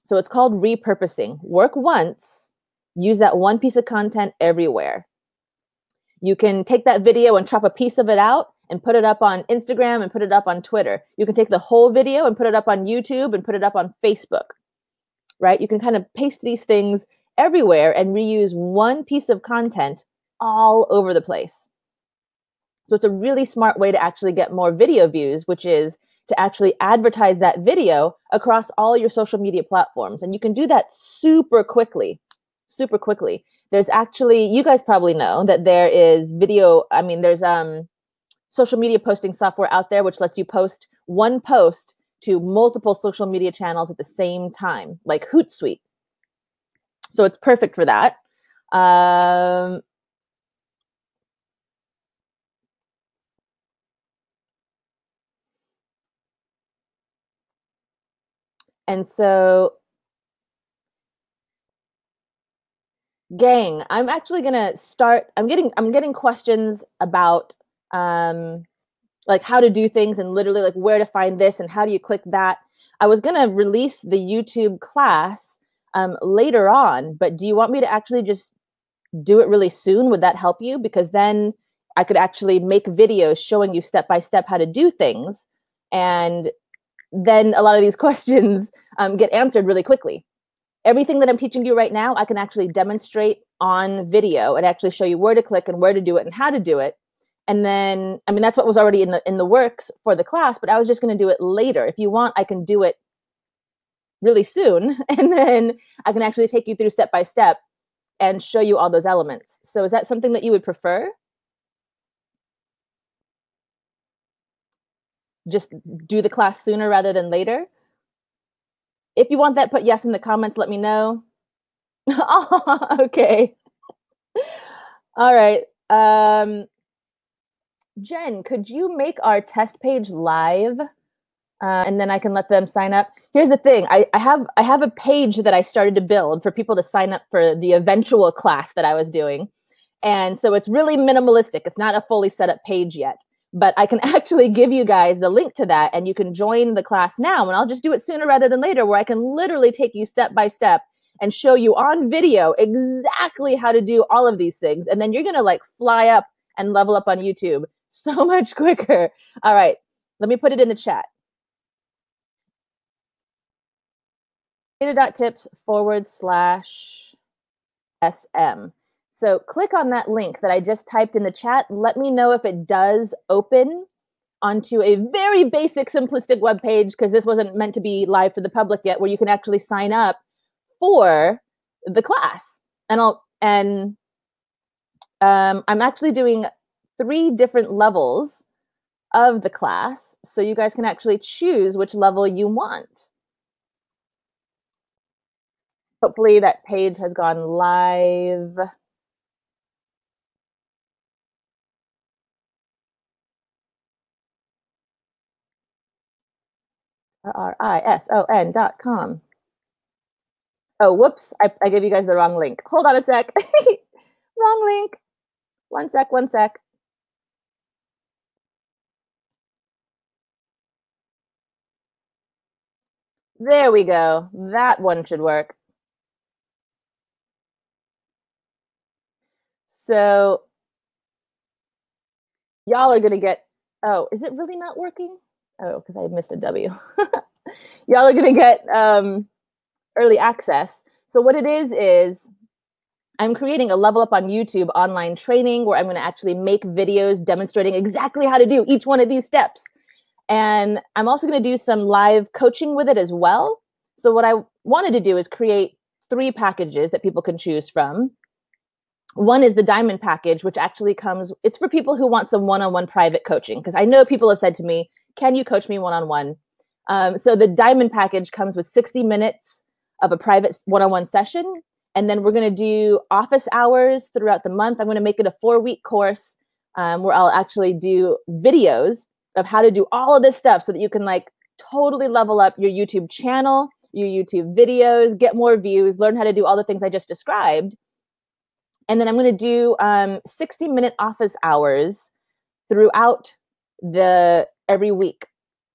S1: So it's called repurposing. Work once, use that one piece of content everywhere. You can take that video and chop a piece of it out and put it up on Instagram and put it up on Twitter. You can take the whole video and put it up on YouTube and put it up on Facebook, right? You can kind of paste these things everywhere and reuse one piece of content all over the place. So it's a really smart way to actually get more video views, which is to actually advertise that video across all your social media platforms. And you can do that super quickly, super quickly. There's actually, you guys probably know that there is video, I mean, there's social media posting software out there, which lets you post one post to multiple social media channels at the same time, like Hootsuite. So it's perfect for that. And so, gang, I'm actually gonna start. I'm getting questions about like how to do things and literally like where to find this and how do you click that. I was gonna release the YouTube class later on, but do you want me to actually just do it really soon? Would that help you? Because then I could actually make videos showing you step by step how to do things, and then a lot of these questions get answered really quickly. Everything that I'm teaching you right now, I can actually demonstrate on video and actually show you where to click and where to do it and how to do it. And then, I mean, that's what was already in the works for the class, but I was just going to do it later. If you want, I can do it really soon, and then I can actually take you through step by step and show you all those elements. So is that something that you would prefer? Just do the class sooner rather than later? If you want that, put yes in the comments, let me know. Oh, okay. All right. Jen, could you make our test page live? And then I can let them sign up. Here's the thing. I have a page that I started to build for people to sign up for the eventual class that I was doing. And so it's really minimalistic. It's not a fully set up page yet, but I can actually give you guys the link to that and you can join the class now, and I'll just do it sooner rather than later, where I can literally take you step by step and show you on video exactly how to do all of these things. And then you're going to like fly up and level up on YouTube so much quicker. All right, let me put it in the chat. Data.tips/SM. So click on that link that I just typed in the chat. Let me know if it does open onto a very basic, simplistic web page, because this wasn't meant to be live for the public yet, where you can actually sign up for the class. And I'm actually doing 3 different levels of the class, so you guys can actually choose which level you want. Hopefully that page has gone live. RRISON.com. Oh, whoops. I gave you guys the wrong link. Hold on a sec. Wrong link. One sec. There we go. That one should work. So y'all are going to get, oh, is it really not working? Oh, because I missed a W. Y'all are going to get early access. So what it is I'm creating a Level Up on YouTube online training where I'm going to actually make videos demonstrating exactly how to do each one of these steps. And I'm also going to do some live coaching with it as well. So what I wanted to do is create 3 packages that people can choose from. One is the diamond package, which actually it's for people who want some one-on-one private coaching. Because I know people have said to me, can you coach me one-on-one? So the diamond package comes with 60 minutes of a private one-on-one session. And then we're going to do office hours throughout the month. I'm going to make it a 4-week course where I'll actually do videos of how to do all of this stuff so that you can like totally level up your YouTube channel, your YouTube videos, get more views, learn how to do all the things I just described. And then I'm going to do 60-minute office hours throughout every week.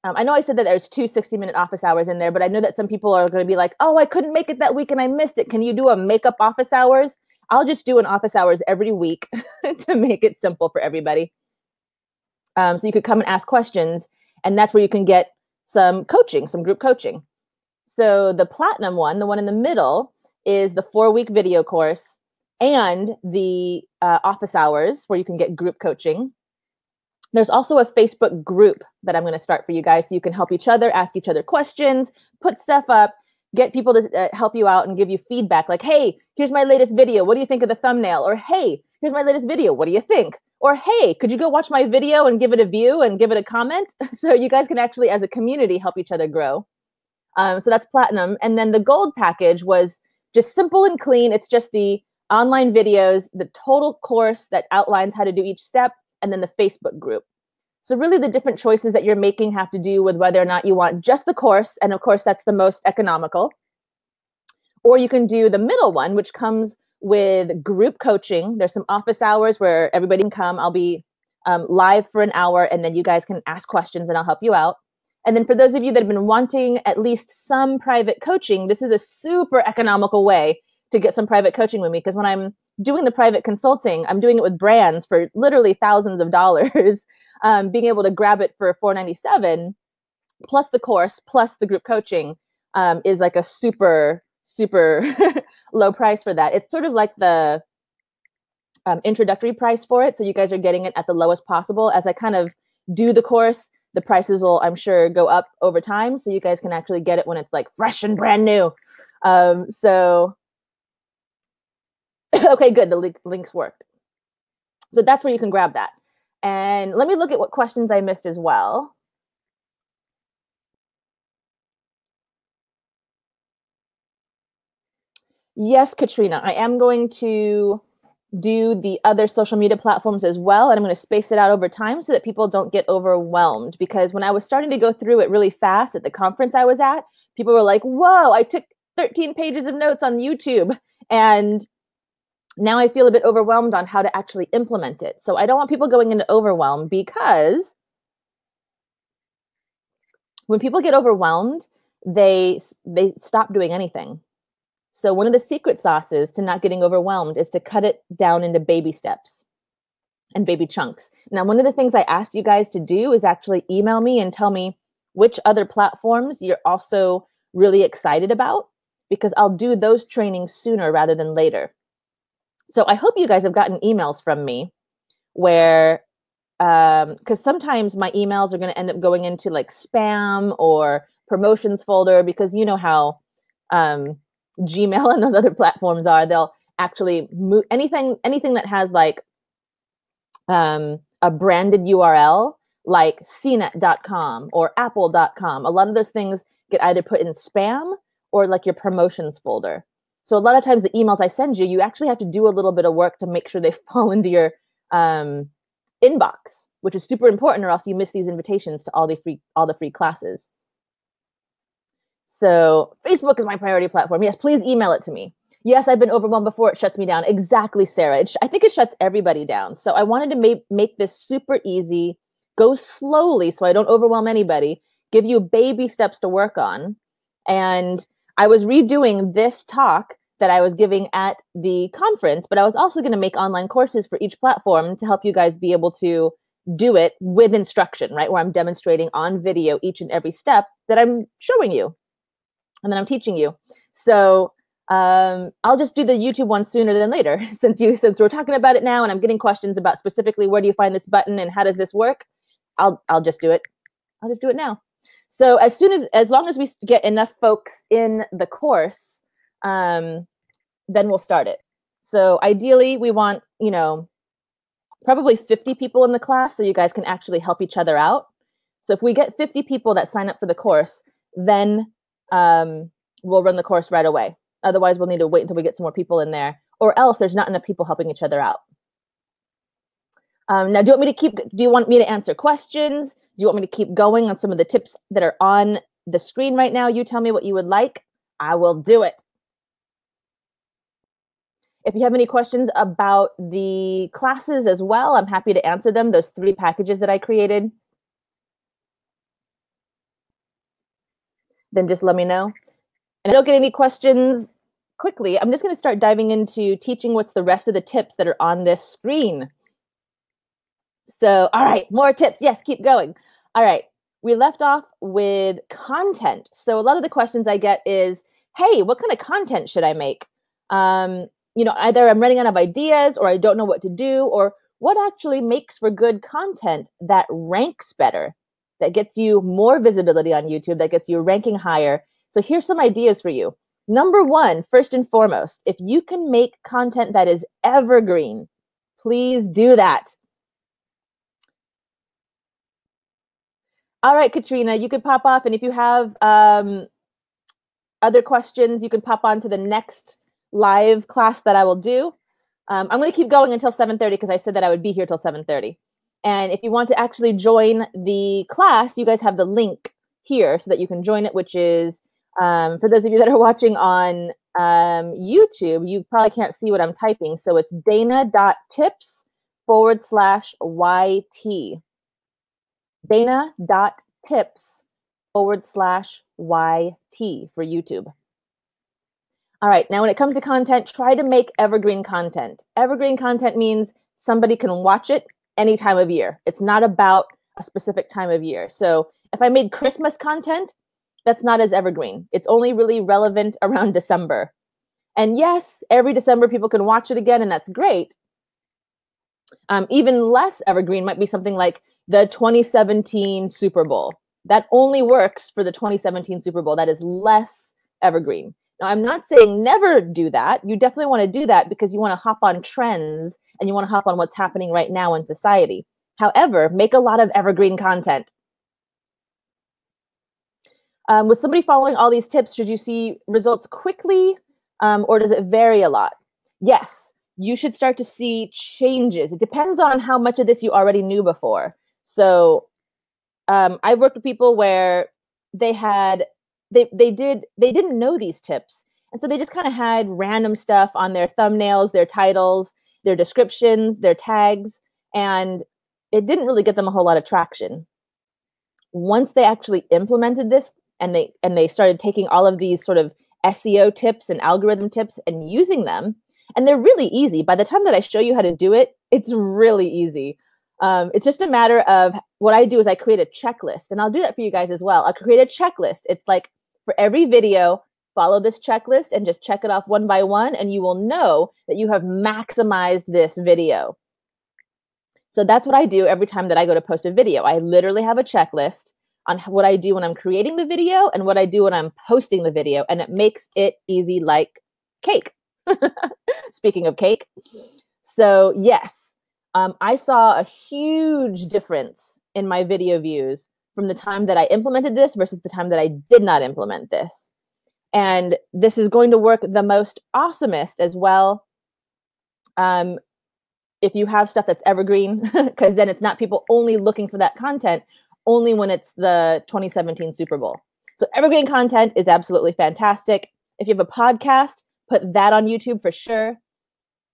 S1: I know I said that there's 2 60-minute office hours in there, but I know that some people are going to be like, oh, I couldn't make it that week and I missed it. Can you do a makeup office hours? I'll just do an office hours every week to make it simple for everybody. So you could come and ask questions, and that's where you can get some coaching, some group coaching. So the platinum one, the one in the middle, is the 4-week video course and the office hours where you can get group coaching. There's also a Facebook group that I'm going to start for you guys so you can help each other, ask each other questions, put stuff up, get people to help you out and give you feedback like, hey, here's my latest video. What do you think of the thumbnail? Or, hey, here's my latest video. What do you think? Or, hey, could you go watch my video and give it a view and give it a comment? So you guys can actually, as a community, help each other grow. So that's platinum. And then the gold package was just simple and clean. It's just the online videos, the total course that outlines how to do each step, and then the Facebook group. So really the different choices that you're making have to do with whether or not you want just the course, and of course that's the most economical. Or you can do the middle one, which comes with group coaching. There's some office hours where everybody can come. I'll be live for an hour, and then you guys can ask questions and I'll help you out. And then for those of you that have been wanting at least some private coaching, this is a super economical way to get some private coaching with me, because when I'm doing the private consulting, I'm doing it with brands for literally thousands of dollars. Being able to grab it for $497 plus the course plus the group coaching is like a super low price for that. It's sort of like the introductory price for it, so you guys are getting it at the lowest possible. As I kind of do the course, the prices will, I'm sure, go up over time, so you guys can actually get it when it's like fresh and brand new. So okay, good, the links worked. So that's where you can grab that. And let me look at what questions I missed as well. Yes, Katrina, I am going to do the other social media platforms as well, and I'm going to space it out over time so that people don't get overwhelmed. Because when I was starting to go through it really fast at the conference I was at, people were like, whoa, I took 13 pages of notes on YouTube, and now I feel a bit overwhelmed on how to actually implement it. So I don't want people going into overwhelm, because when people get overwhelmed, they stop doing anything. So one of the secret sauces to not getting overwhelmed is to cut it down into baby steps and baby chunks. Now, one of the things I asked you guys to do is actually email me and tell me which other platforms you're also really excited about, because I'll do those trainings sooner rather than later. So I hope you guys have gotten emails from me where, because sometimes my emails are going to end up going into like spam or promotions folder, because you know how Gmail and those other platforms are. They'll actually move anything that has like a branded URL like cnet.com or apple.com. A lot of those things get either put in spam or like your promotions folder. So a lot of times the emails I send you, you actually have to do a little bit of work to make sure they fall into your inbox, which is super important, or else you miss these invitations to all the free classes. So Facebook is my priority platform. Yes, please email it to me. Yes, I've been overwhelmed before. It shuts me down. Exactly, Sarah. I think it shuts everybody down. So I wanted to make this super easy, go slowly so I don't overwhelm anybody, give you baby steps to work on. And I was redoing this talk that I was giving at the conference, but I was also going to make online courses for each platform to help you guys be able to do it with instruction, right? Where I'm demonstrating on video each and every step that I'm showing you and then I'm teaching you. So I'll just do the YouTube one sooner than later, since we're talking about it now and I'm getting questions about specifically where do you find this button and how does this work. I'll just do it. I'll just do it now. So as long as we get enough folks in the course, then we'll start it. So ideally we want, probably 50 people in the class so you guys can actually help each other out. So if we get 50 people that sign up for the course, then we'll run the course right away. Otherwise, we'll need to wait until we get some more people in there, or else there's not enough people helping each other out. Now, do you want me to answer questions? Do you want me to keep going on some of the tips that are on the screen right now? You tell me what you would like. I will do it. If you have any questions about the classes as well, I'm happy to answer them, those 3 packages that I created. Then just let me know. And I don't get any questions quickly. I'm just going to start diving into teaching what's the rest of the tips that are on this screen. So, all right, more tips. Yes, keep going. All right, we left off with content. So a lot of the questions I get is, hey, what kind of content should I make? Either I'm running out of ideas, or I don't know what to do, or what actually makes for good content that ranks better, that gets you more visibility on YouTube, that gets you ranking higher. So here's some ideas for you. Number 1, first and foremost, if you can make content that is evergreen, please do that. All right, Katrina, you could pop off. And if you have other questions, you can pop on to the next live class that I will do. I'm going to keep going until 7:30 because I said that I would be here till 7:30. And if you want to actually join the class, you guys have the link here so that you can join it, which is, for those of you that are watching on YouTube, you probably can't see what I'm typing. So it's dana.tips/YT. dana.tips/YT for YouTube. All right, now when it comes to content, try to make evergreen content. Evergreen content means somebody can watch it any time of year. It's not about a specific time of year. So if I made Christmas content, that's not as evergreen. It's only really relevant around December. And yes, every December people can watch it again, and that's great. Even less evergreen might be something like the 2017 Super Bowl. That only works for the 2017 Super Bowl. That is less evergreen. Now, I'm not saying never do that. You definitely want to do that because you want to hop on trends and you want to hop on what's happening right now in society. However, make a lot of evergreen content. With somebody following all these tips, should you see results quickly, or does it vary a lot? Yes, you should start to see changes. It depends on how much of this you already knew before. So I've worked with people where they didn't know these tips. And so they just kind of had random stuff on their thumbnails, their titles, their descriptions, their tags, and it didn't really get them a whole lot of traction. Once they actually implemented this and they started taking all of these sort of SEO tips and algorithm tips and using them, and they're really easy. By the time that I show you how to do it, it's really easy. It's just a matter of what I do is I create a checklist, and I'll do that for you guys as well. I'll create a checklist. It's like for every video, follow this checklist and just check it off one by one, and you will know that you have maximized this video. So that's what I do every time that I go to post a video. I literally have a checklist on what I do when I'm creating the video and what I do when I'm posting the video, and it makes it easy like cake. Speaking of cake. So yes, I saw a huge difference in my video views from the time that I implemented this versus the time that I did not implement this. And this is going to work the most awesomest as well. If you have stuff that's evergreen, because then it's not people only looking for that content only when it's the 2017 Super Bowl. So evergreen content is absolutely fantastic. If you have a podcast, put that on YouTube for sure.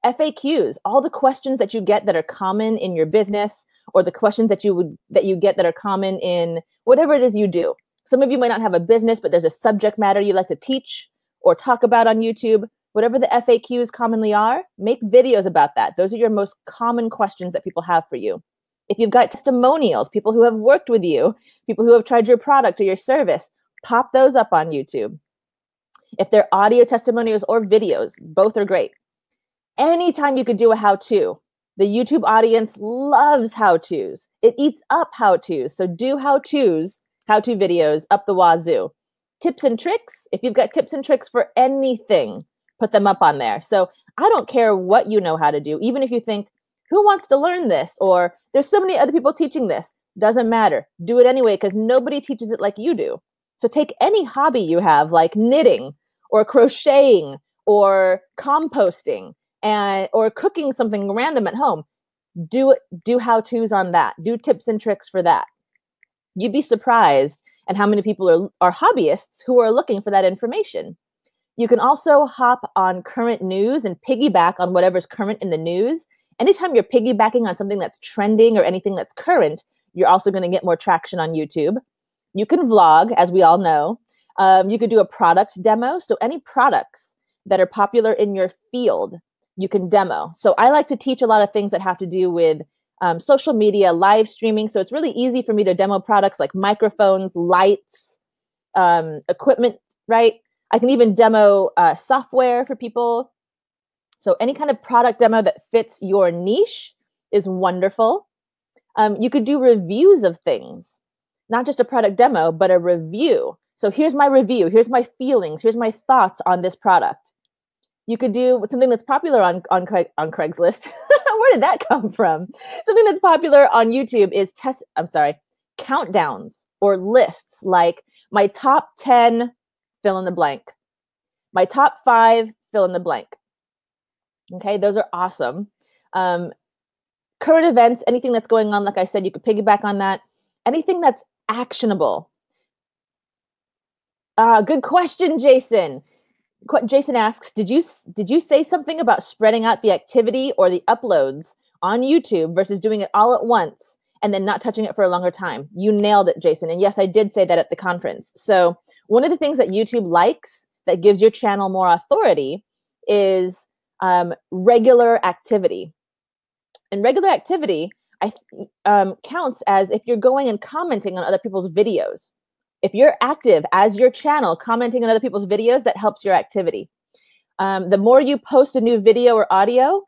S1: FAQs, all the questions that you get that are common in your business, or the questions that you get that are common in whatever it is you do. Some of you might not have a business, but there's a subject matter you like to teach or talk about on YouTube. Whatever the FAQs commonly are, make videos about that. Those are your most common questions that people have for you. If you've got testimonials, people who have worked with you, people who have tried your product or your service, pop those up on YouTube. If they're audio testimonials or videos, both are great. Anytime you could do a how-to. The YouTube audience loves how-tos. It eats up how-tos. So do how-tos, how-to videos up the wazoo. Tips and tricks, if you've got tips and tricks for anything, put them up on there. So I don't care what you know how to do. Even if you think, who wants to learn this? Or there's so many other people teaching this. Doesn't matter. Do it anyway, because nobody teaches it like you do. So take any hobby you have, like knitting or crocheting or composting or cooking something random at home. Do how-tos on that. Do tips and tricks for that. You'd be surprised at how many people are hobbyists who are looking for that information. You can also hop on current news and piggyback on whatever's current in the news. Anytime you're piggybacking on something that's trending or anything that's current, you're also going to get more traction on YouTube. You can vlog, as we all know. You could do a product demo. So any products that are popular in your field, you can demo. So I like to teach a lot of things that have to do with social media, live streaming. So it's really easy for me to demo products like microphones, lights, equipment, right? I can even demo software for people. So any kind of product demo that fits your niche is wonderful. You could do reviews of things, not just a product demo, but a review. So here's my review. Here's my feelings. Here's my thoughts on this product. You could do something that's popular on Craigslist. Where did that come from? Something that's popular on YouTube is countdowns or lists, like my top 10 fill in the blank, my top 5 fill in the blank. Okay, those are awesome. Current events, anything that's going on, like I said, you could piggyback on that. Anything that's actionable. Good question, Jason. Jason asks, did you say something about spreading out the activity or the uploads on YouTube versus doing it all at once and then not touching it for a longer time? You nailed it, Jason. And yes, I did say that at the conference. So one of the things that YouTube likes that gives your channel more authority is regular activity. And regular activity counts as if you're going and commenting on other people's videos. If you're active as your channel commenting on other people's videos, that helps your activity. The more you post a new video or audio,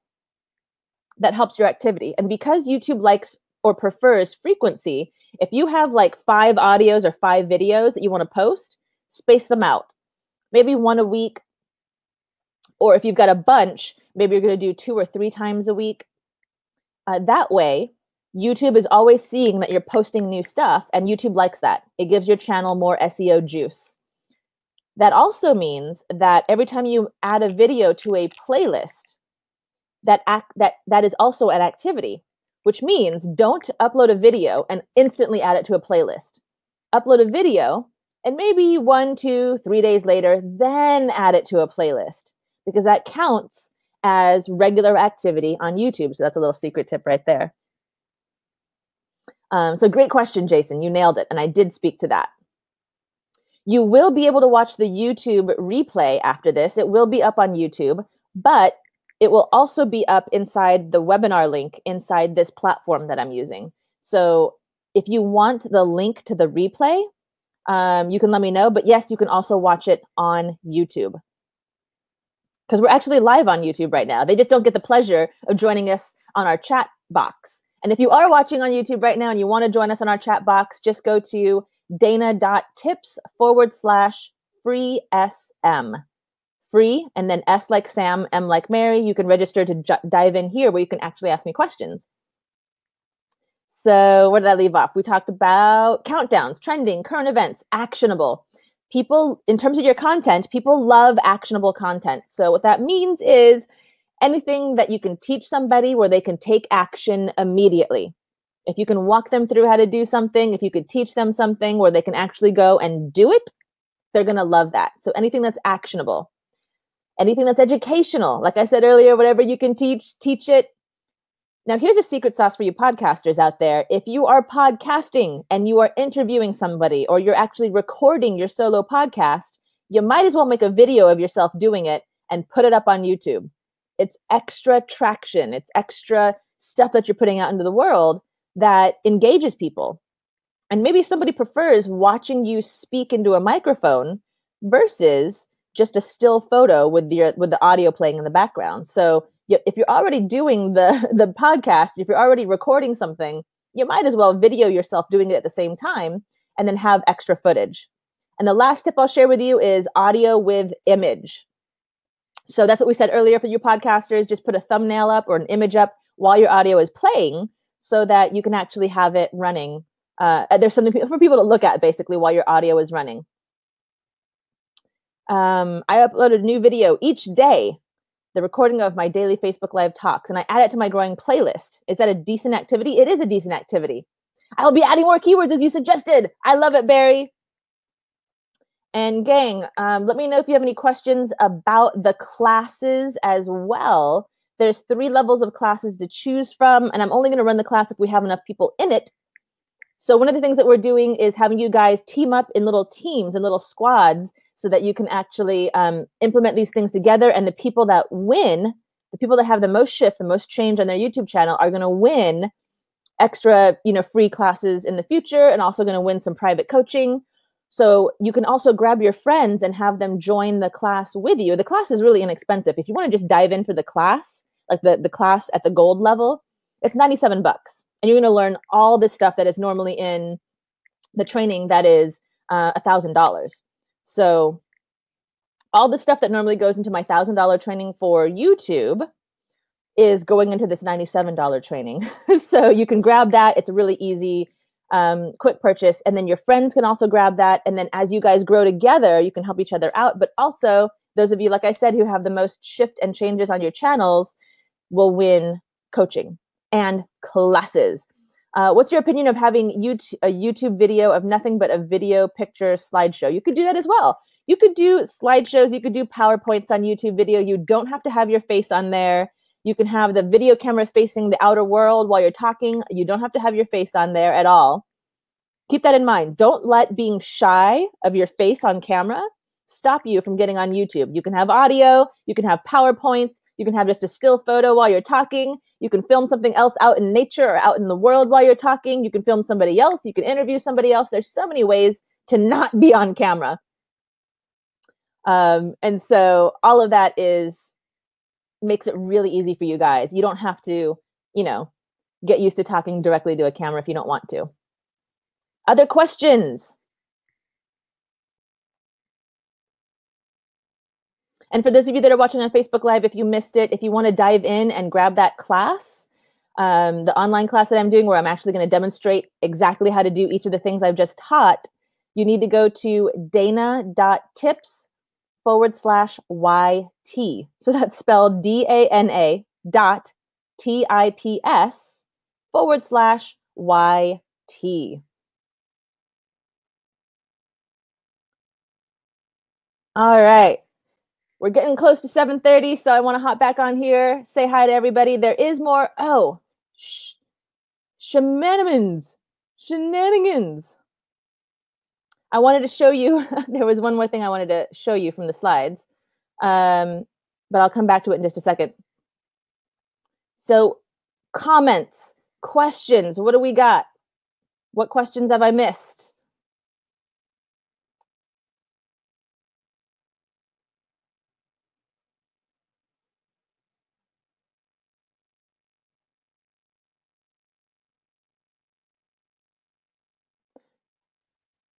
S1: that helps your activity. And because YouTube likes or prefers frequency, if you have like 5 audios or 5 videos that you want to post, space them out. Maybe 1 a week. Or if you've got a bunch, maybe you're going to do 2 or 3 times a week. That way, YouTube is always seeing that you're posting new stuff, and YouTube likes that. It gives your channel more SEO juice. That also means that every time you add a video to a playlist, that is also an activity, which means don't upload a video and instantly add it to a playlist. Upload a video, and maybe 1, 2, 3 days later, then add it to a playlist, because that counts as regular activity on YouTube. So that's a little secret tip right there. So great question, Jason. You nailed it. And I did speak to that. You will be able to watch the YouTube replay after this. It will be up on YouTube, but it will also be up inside the webinar link inside this platform that I'm using. So if you want the link to the replay, you can let me know. But yes, you can also watch it on YouTube, because we're actually live on YouTube right now. They just don't get the pleasure of joining us on our chat box. And if you are watching on YouTube right now and you want to join us on our chat box, just go to dana.tips/free SM. Free, and then S like Sam, M like Mary. You can register to dive in here where you can actually ask me questions. So where did I leave off? We talked about countdowns, trending, current events, actionable. People, in terms of your content, people love actionable content. So what that means is anything that you can teach somebody where they can take action immediately. If you can walk them through how to do something, if you could teach them something where they can actually go and do it, they're going to love that. So anything that's actionable, anything that's educational, like I said earlier, whatever you can teach it. Now, here's a secret sauce for you podcasters out there. If you are podcasting and you are interviewing somebody, or you're actually recording your solo podcast, you might as well make a video of yourself doing it and put it up on YouTube. It's extra traction. It's extra stuff that you're putting out into the world that engages people. And maybe somebody prefers watching you speak into a microphone versus just a still photo with the audio playing in the background. So if you're already doing the podcast, if you're already recording something, you might as well video yourself doing it at the same time and then have extra footage. And the last tip I'll share with you is audio with image. So that's what we said earlier for you podcasters. Just put a thumbnail up or an image up while your audio is playing so that you can actually have it running. There's something for people to look at basically while your audio is running. I uploaded a new video each day. the recording of my daily Facebook Live talks, and I add it to my growing playlist. Is that a decent activity? It is a decent activity. I'll be adding more keywords as you suggested. I love it, Barry. And gang, let me know if you have any questions about the classes as well. There's 3 levels of classes to choose from, and I'm only going to run the class if we have enough people in it. So one of the things that we're doing is having you guys team up in little teams and little squads so that you can actually implement these things together. And the people that win, the people that have the most shift, the most change on their YouTube channel are going to win extra, free classes in the future, and also going to win some private coaching. So you can also grab your friends and have them join the class with you. The class is really inexpensive. If you want to just dive in for the class, like the class at the gold level, it's $97. And you're going to learn all this stuff that is normally in the training that is $1,000. So all the stuff that normally goes into my $1,000 training for YouTube is going into this $97 training. So you can grab that. It's a really easy, quick purchase. And then your friends can also grab that. And then as you guys grow together, you can help each other out. But also those of you, like I said, who have the most shift and changes on your channels will win coaching and classes. What's your opinion of having a YouTube video of nothing but a video picture slideshow? You could do that as well. You could do slideshows. You could do PowerPoints on YouTube video. You don't have to have your face on there. You can have the video camera facing the outer world while you're talking. You don't have to have your face on there at all. Keep that in mind. Don't let being shy of your face on camera stop you from getting on YouTube. You can have audio. You can have PowerPoints. You can have just a still photo while you're talking. You can film something else out in nature or out in the world while you're talking. You can film somebody else. You can interview somebody else. There's so many ways to not be on camera. And so all of that makes it really easy for you guys. You don't have to, get used to talking directly to a camera if you don't want to. Other questions? And for those of you that are watching on Facebook Live, if you missed it, if you want to dive in and grab that class, the online class that I'm doing where I'm actually going to demonstrate exactly how to do each of the things I've just taught, you need to go to dana.tips/YT. So that's spelled DANA.TIPS/YT. All right. We're getting close to 7:30, so I want to hop back on here, say hi to everybody. There is more. Oh, shenanigans. I wanted to show you, there was one more thing I wanted to show you from the slides, but I'll come back to it in just a second. So comments, questions, what do we got? What questions have I missed?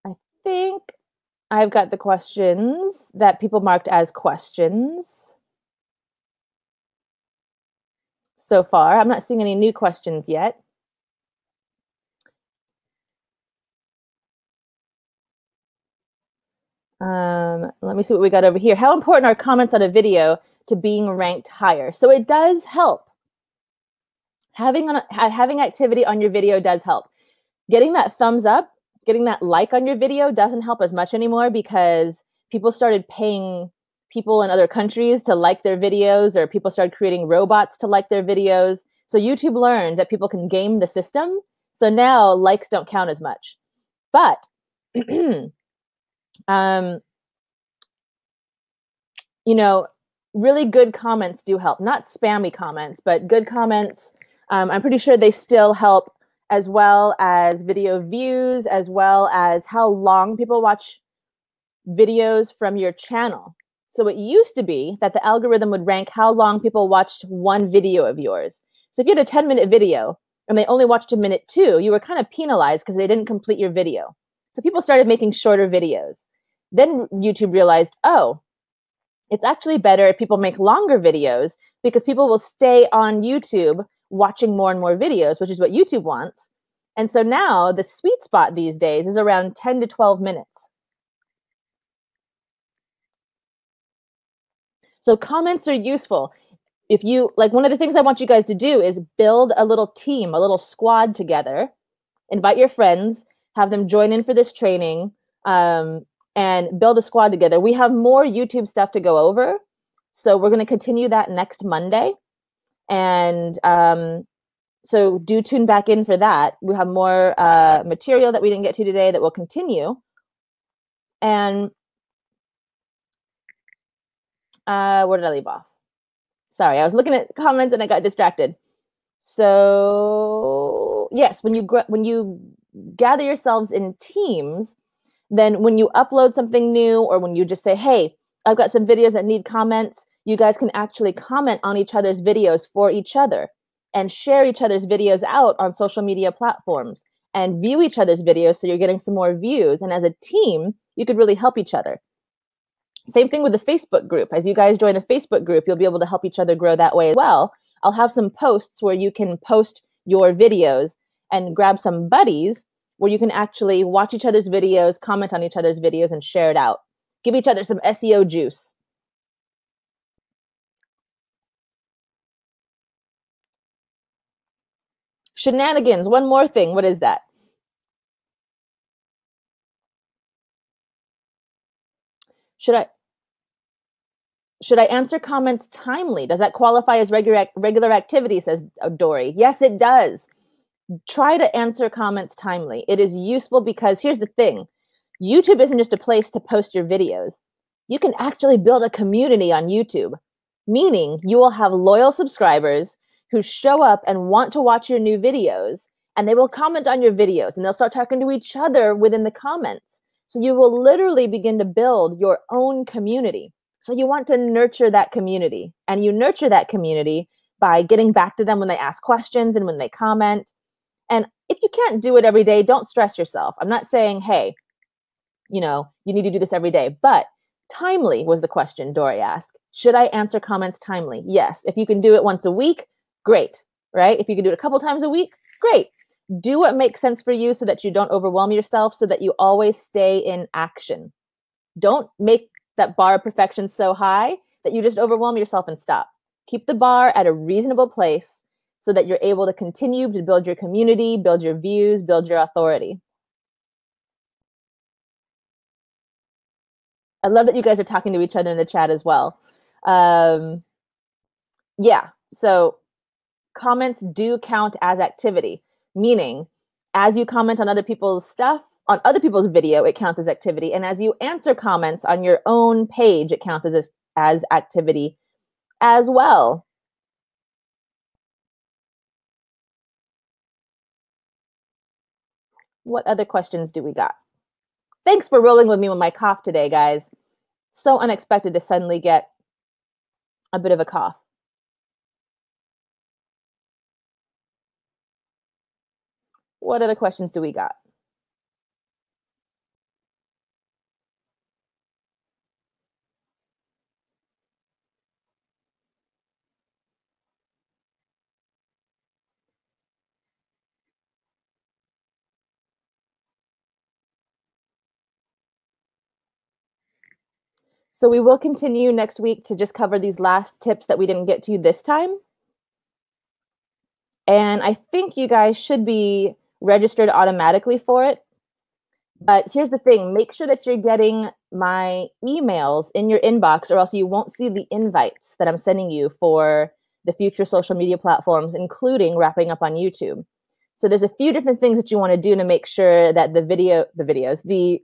S1: I think I've got the questions that people marked as questions so far. I'm not seeing any new questions yet. Let me see what we got over here. How important are comments on a video to being ranked higher? So it does help. Having activity on your video does help. Getting that thumbs up, getting that like on your video doesn't help as much anymore because people started paying people in other countries to like their videos, or people started creating robots to like their videos. So YouTube learned that people can game the system. So now likes don't count as much. But really good comments do help. Not spammy comments, but good comments. I'm pretty sure they still help, as well as video views, as well as how long people watch videos from your channel. So it used to be that the algorithm would rank how long people watched one video of yours. So if you had a 10-minute video and they only watched a minute 2, you were kind of penalized because they didn't complete your video. So people started making shorter videos. Then YouTube realized, oh, it's actually better if people make longer videos because people will stay on YouTube watching more and more videos, which is what YouTube wants. And so now the sweet spot these days is around 10 to 12 minutes. So comments are useful. if you like, one of the things I want you guys to do is build a little team, a little squad together, invite your friends, have them join in for this training, and build a squad together. We have more YouTube stuff to go over. So we're going to continue that next Monday. And so do tune back in for that. We have more material that we didn't get to today that will continue. And where did I leave off? Sorry, I was looking at comments and I got distracted. So yes, when you gather yourselves in teams, then when you upload something new, or when you just say, hey, I've got some videos that need comments, you guys can actually comment on each other's videos for each other and share each other's videos out on social media platforms and view each other's videos so you're getting some more views. And as a team, you could really help each other. Same thing with the Facebook group. As you guys join the Facebook group, you'll be able to help each other grow that way as well. I'll have some posts where you can post your videos and grab some buddies where you can actually watch each other's videos, comment on each other's videos, and share it out. Give each other some SEO juice. Shenanigans. One more thing. What is that? Should I answer comments timely? Does that qualify as regular activity, says Dory. Yes, it does. Try to answer comments timely. It is useful because here's the thing. YouTube isn't just a place to post your videos. You can actually build a community on YouTube, meaning you will have loyal subscribers who show up and want to watch your new videos, and they will comment on your videos, and they'll start talking to each other within the comments. So you will literally begin to build your own community. So you want to nurture that community, and you nurture that community by getting back to them when they ask questions and when they comment. And if you can't do it every day, don't stress yourself. I'm not saying, hey, you need to do this every day, but timely was the question Dory asked. Should I answer comments timely? Yes. If you can do it once a week, great, right? If you can do it a couple times a week, great. Do what makes sense for you so that you don't overwhelm yourself, so that you always stay in action. Don't make that bar of perfection so high that you just overwhelm yourself and stop. Keep the bar at a reasonable place so that you're able to continue to build your community, build your views, build your authority. I love that you guys are talking to each other in the chat as well. Yeah, so comments do count as activity, meaning as you comment on other people's stuff, on other people's video, it counts as activity. And as you answer comments on your own page, it counts as activity as well. What other questions do we got? Thanks for rolling with me with my cough today, guys. So unexpected to suddenly get a bit of a cough. What other questions do we got? So we will continue next week to just cover these last tips that we didn't get to this time. And I think you guys should be registered automatically for it. But here's the thing, make sure that you're getting my emails in your inbox, or else you won't see the invites that I'm sending you for the future social media platforms, including wrapping up on YouTube. So there's a few different things that you want to do to make sure that the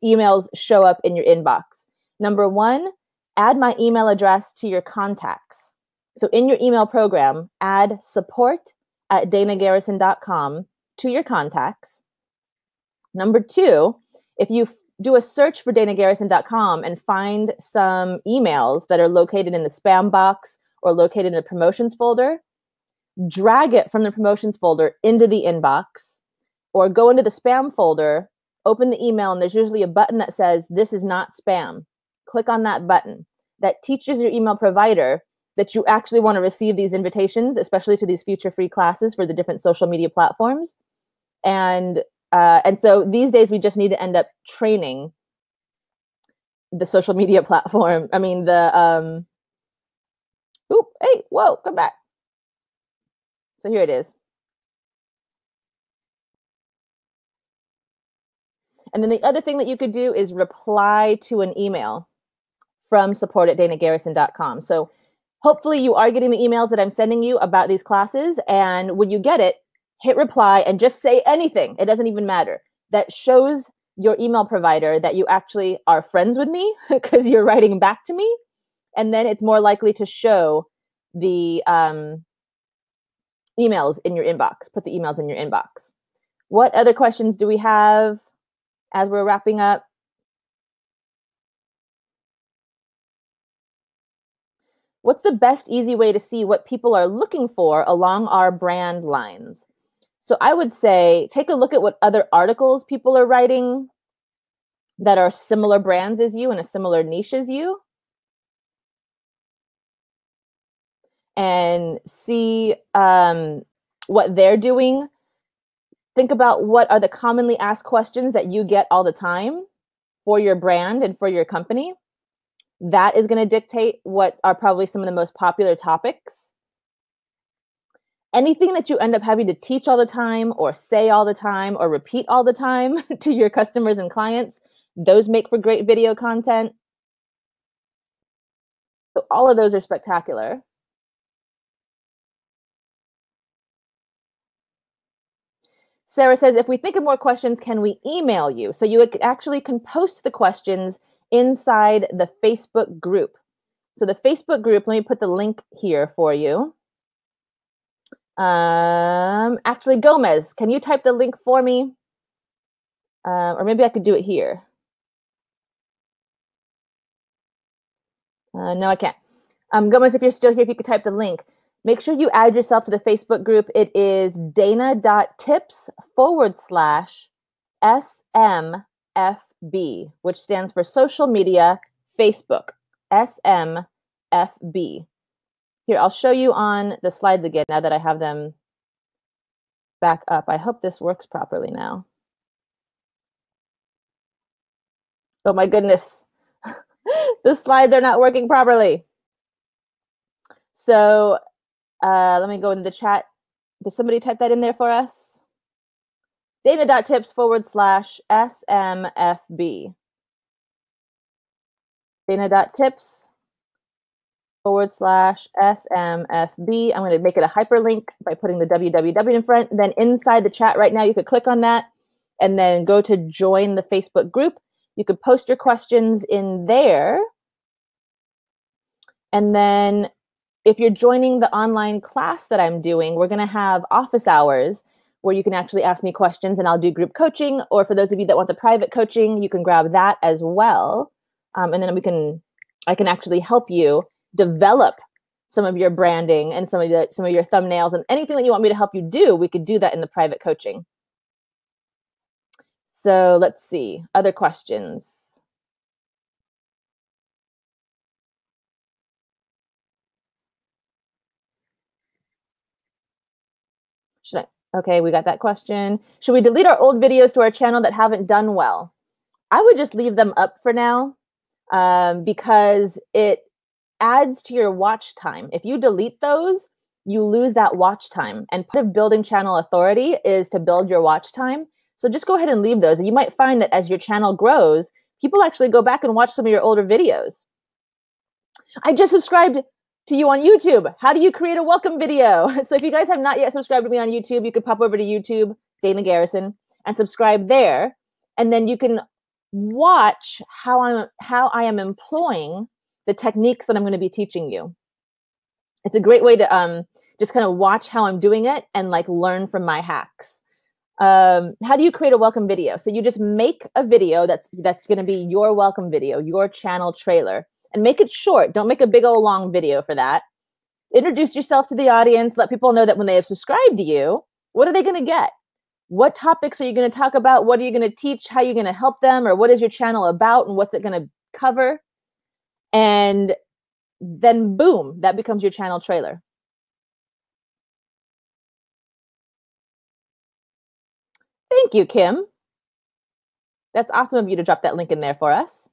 S1: emails show up in your inbox. Number one, add my email address to your contacts. So in your email program, add support@DanaGarrison.com to your contacts. Number two, if you do a search for DanaGarrison.com and find some emails that are located in the spam box or located in the promotions folder, drag it from the promotions folder into the inbox, or go into the spam folder, open the email, and there's usually a button that says, "This is not spam." Click on that button. That teaches your email provider that you actually want to receive these invitations, especially to these future free classes for the different social media platforms. And so these days we just need to end up training the social media platform. I mean, Oop, hey, whoa, come back. So here it is. And then the other thing that you could do is reply to an email from support@DanaGarrison.com. So hopefully you are getting the emails that I'm sending you about these classes. And when you get it, hit reply and just say anything. It doesn't even matter. That shows your email provider that you actually are friends with me because you're writing back to me. And then it's more likely to show the emails in your inbox. Put the emails in your inbox. What other questions do we have as we're wrapping up? What's the best easy way to see what people are looking for along our brand lines? So I would say take a look at what other articles people are writing that are similar brands as you and a similar niche as you, and see what they're doing. Think about what are the commonly asked questions that you get all the time for your brand and for your company. That is going to dictate what are probably some of the most popular topics. Anything that you end up having to teach all the time or say all the time or repeat all the time to your customers and clients, those make for great video content. So all of those are spectacular. Sarah says, if we think of more questions, can we email you? So you actually can post the questions inside the Facebook group. So the Facebook group, let me put the link here for you. Actually, Gomez, can you type the link for me? Or maybe I could do it here. No, I can't. Gomez, if you're still here, if you could type the link. Make sure you add yourself to the Facebook group. It is dana.tips/SMFB, which stands for Social Media Facebook, SMFB. Here, I'll show you on the slides again now that I have them back up. I hope this works properly now. Oh my goodness, the slides are not working properly. So let me go into the chat. Does somebody type that in there for us? dana.tips/SMFB. dana.tips/SMFB. I'm going to make it a hyperlink by putting the www in front. Then inside the chat right now, you could click on that and then go to join the Facebook group. You could post your questions in there. And then if you're joining the online class that I'm doing, we're going to have office hours where you can actually ask me questions and I'll do group coaching. Or for those of you that want the private coaching, you can grab that as well. And then I can actually help you develop some of your branding and some of your thumbnails and anything that you want me to help you do. We could do that in the private coaching. So let's see, other questions. Okay, we got that question. Should we delete our old videos to our channel that haven't done well? I would just leave them up for now because it adds to your watch time. If you delete those, you lose that watch time. And part of building channel authority is to build your watch time. So just go ahead and leave those. And you might find that as your channel grows, people actually go back and watch some of your older videos. I just subscribed to you on YouTube. How do you create a welcome video? So if you guys have not yet subscribed to me on YouTube, you could pop over to YouTube, Dana Garrison, and subscribe there. And then you can watch how I am employing the techniques that I'm going to be teaching you. It's a great way to just kind of watch how I'm doing it and like learn from my hacks. How do you create a welcome video? So you just make a video that's going to be your welcome video, your channel trailer. And make it short. Don't make a big old long video for that. Introduce yourself to the audience. Let people know that when they have subscribed to you, what are they going to get? What topics are you going to talk about? What are you going to teach? How are you going to help them? Or what is your channel about? And what's it going to cover? And then boom, that becomes your channel trailer. Thank you, Kim. That's awesome of you to drop that link in there for us.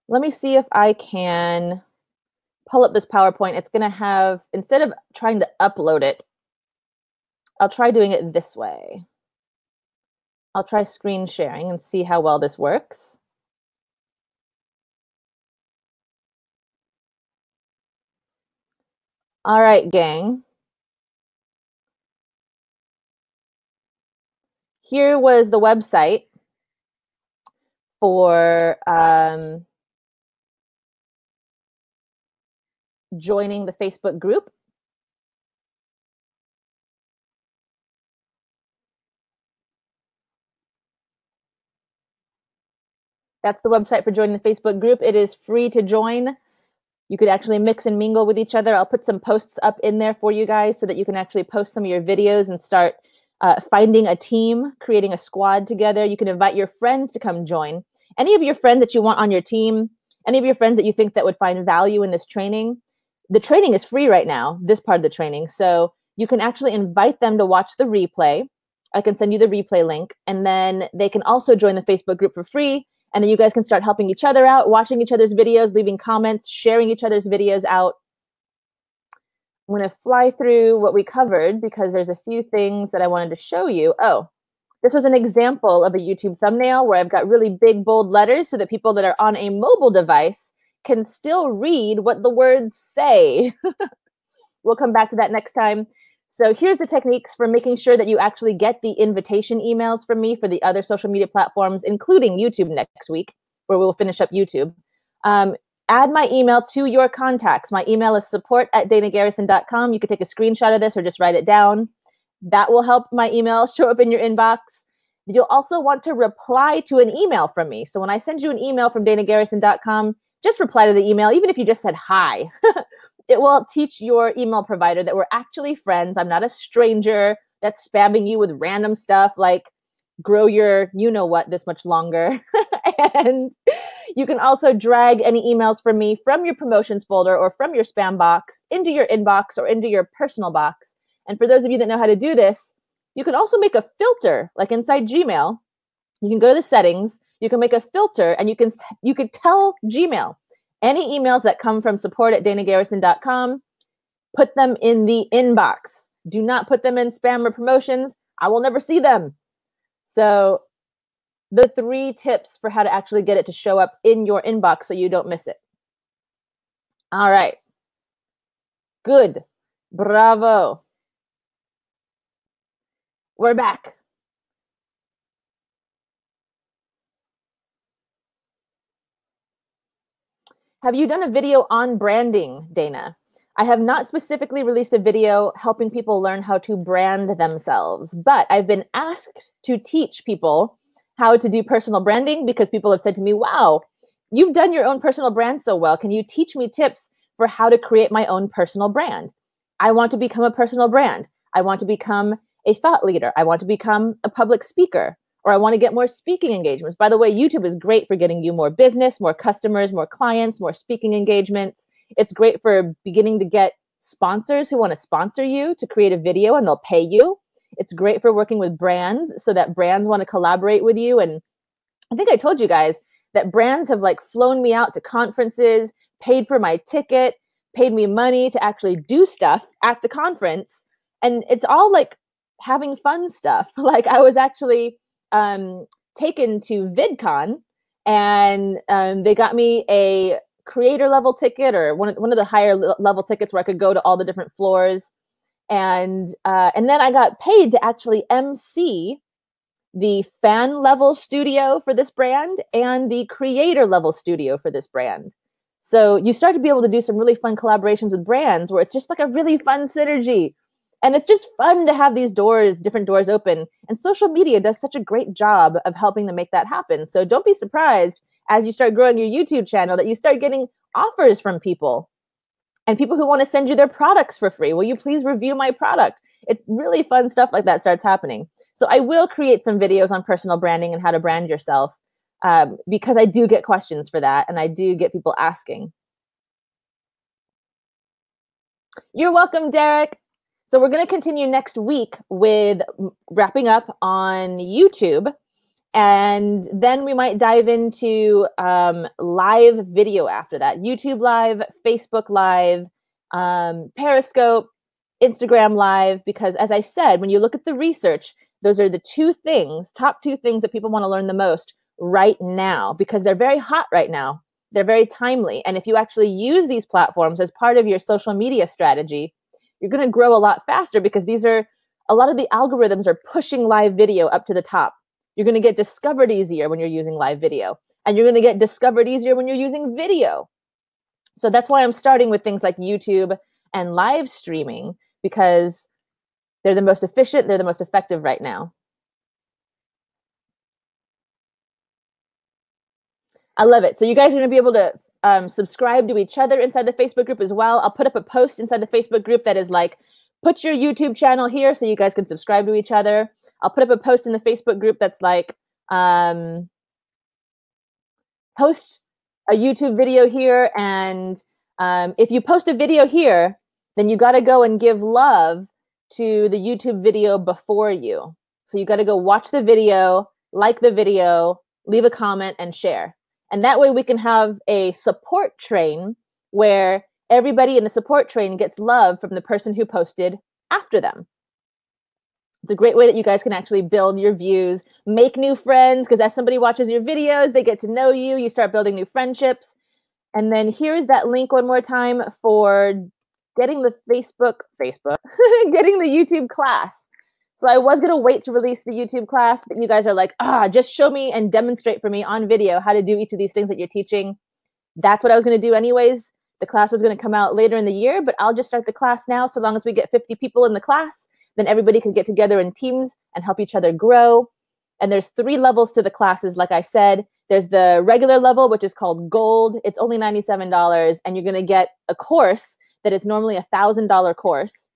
S1: Let me see if I can pull up this PowerPoint. It's going to have, instead of trying to upload it, I'll try doing it this way. I'll try screen sharing and see how well this works. All right, gang. Here was the website for joining the Facebook group. That's the website for joining the Facebook group. It is free to join. You could actually mix and mingle with each other. I'll put some posts up in there for you guys so that you can actually post some of your videos and start finding a team, creating a squad together. You can invite your friends to come join. Any of your friends that you want on your team, any of your friends that you think that would find value in this training. The training is free right now, this part of the training. So you can actually invite them to watch the replay. I can send you the replay link, and then they can also join the Facebook group for free. And then you guys can start helping each other out, watching each other's videos, leaving comments, sharing each other's videos out. I'm going to fly through what we covered because there's a few things that I wanted to show you. Oh, this was an example of a YouTube thumbnail where I've got really big, bold letters so that people that are on a mobile device can still read what the words say. We'll come back to that next time. So here's the techniques for making sure that you actually get the invitation emails from me for the other social media platforms, including YouTube next week, where we'll finish up YouTube. Add my email to your contacts. My email is support@DanaGarrison.com. You could take a screenshot of this or just write it down. That will help my email show up in your inbox. You'll also want to reply to an email from me. So when I send you an email from DanaGarrison.com, just reply to the email, even if you just said hi. It will teach your email provider that we're actually friends. I'm not a stranger that's spamming you with random stuff like grow your you-know-what this much longer. And you can also drag any emails from me from your promotions folder or from your spam box into your inbox or into your personal box. And for those of you that know how to do this, you can also make a filter, like inside Gmail. You can go to the settings, you can make a filter, and you could tell Gmail, any emails that come from support@DanaGarrison.com, put them in the inbox. Do not put them in spam or promotions. I will never see them. So the 3 tips for how to actually get it to show up in your inbox so you don't miss it. All right. Good. Bravo. We're back. Have you done a video on branding, Dana? I have not specifically released a video helping people learn how to brand themselves, but I've been asked to teach people how to do personal branding because people have said to me, wow, you've done your own personal brand so well. Can you teach me tips for how to create my own personal brand? I want to become a personal brand. I want to become a thought leader. I want to become a public speaker, or I want to get more speaking engagements. By the way, YouTube is great for getting you more business, more customers, more clients, more speaking engagements. It's great for beginning to get sponsors who want to sponsor you to create a video and they'll pay you. It's great for working with brands so that brands want to collaborate with you. And I think I told you guys that brands have like flown me out to conferences, paid for my ticket, paid me money to actually do stuff at the conference. And it's all like having fun stuff. Like I was actually taken to VidCon, and they got me a creator level ticket, or one of the higher level tickets where I could go to all the different floors. And then I got paid to actually MC the fan level studio for this brand and the creator level studio for this brand. So you start to be able to do some really fun collaborations with brands where it's just like a really fun synergy. And it's just fun to have these doors, different doors open. And social media does such a great job of helping to make that happen. So don't be surprised as you start growing your YouTube channel that you start getting offers from people and people who want to send you their products for free. Will you please review my product? It's really fun stuff like that starts happening. So I will create some videos on personal branding and how to brand yourself because I do get questions for that and I do get people asking. You're welcome, Derek. So we're going to continue next week with wrapping up on YouTube. And then we might dive into live video after that. YouTube Live, Facebook Live, Periscope, Instagram Live, because as I said, when you look at the research, those are the top two things that people want to learn the most right now, because they're very hot right now. They're very timely. And if you actually use these platforms as part of your social media strategy, you're going to grow a lot faster, because a lot of the algorithms are pushing live video up to the top. You're going to get discovered easier when you're using live video, and you're going to get discovered easier when you're using video. So that's why I'm starting with things like YouTube and live streaming, because they're the most efficient, they're the most effective right now. I love it. So you guys are going to be able to subscribe to each other inside the Facebook group as well. I'll put up a post inside the Facebook group that is like, put your YouTube channel here so you guys can subscribe to each other. I'll put up a post in the Facebook group that's like, post a YouTube video here. And if you post a video here, then you got to go and give love to the YouTube video before you. So you got to go watch the video, like the video, leave a comment, and share. And that way we can have a support train where everybody in the support train gets love from the person who posted after them. It's a great way that you guys can actually build your views, make new friends, because as somebody watches your videos, they get to know you, you start building new friendships. And then here's that link one more time for getting the getting the YouTube class. So I was going to wait to release the YouTube class, but you guys are like, just show me and demonstrate for me on video how to do each of these things that you're teaching. That's what I was going to do anyways. The class was going to come out later in the year, but I'll just start the class now. So long as we get 50 people in the class, then everybody can get together in teams and help each other grow. And there's 3 levels to the classes. Like I said, there's the regular level, which is called Gold. It's only $97, and you're going to get a course that is normally a $1,000 course,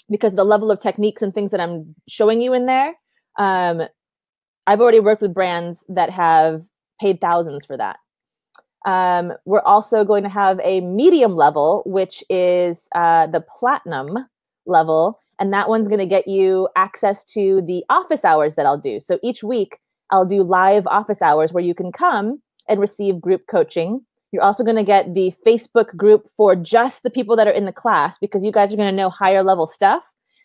S1: because the level of techniques and things that I'm showing you in there, I've already worked with brands that have paid thousands for that. We're also going to have a medium level, which is the platinum level. And that one's going to get you access to the office hours that I'll do. So each week I'll do live office hours where you can come and receive group coaching. You're also going to get the Facebook group for just the people that are in the class, because you guys are going to know higher level stuff.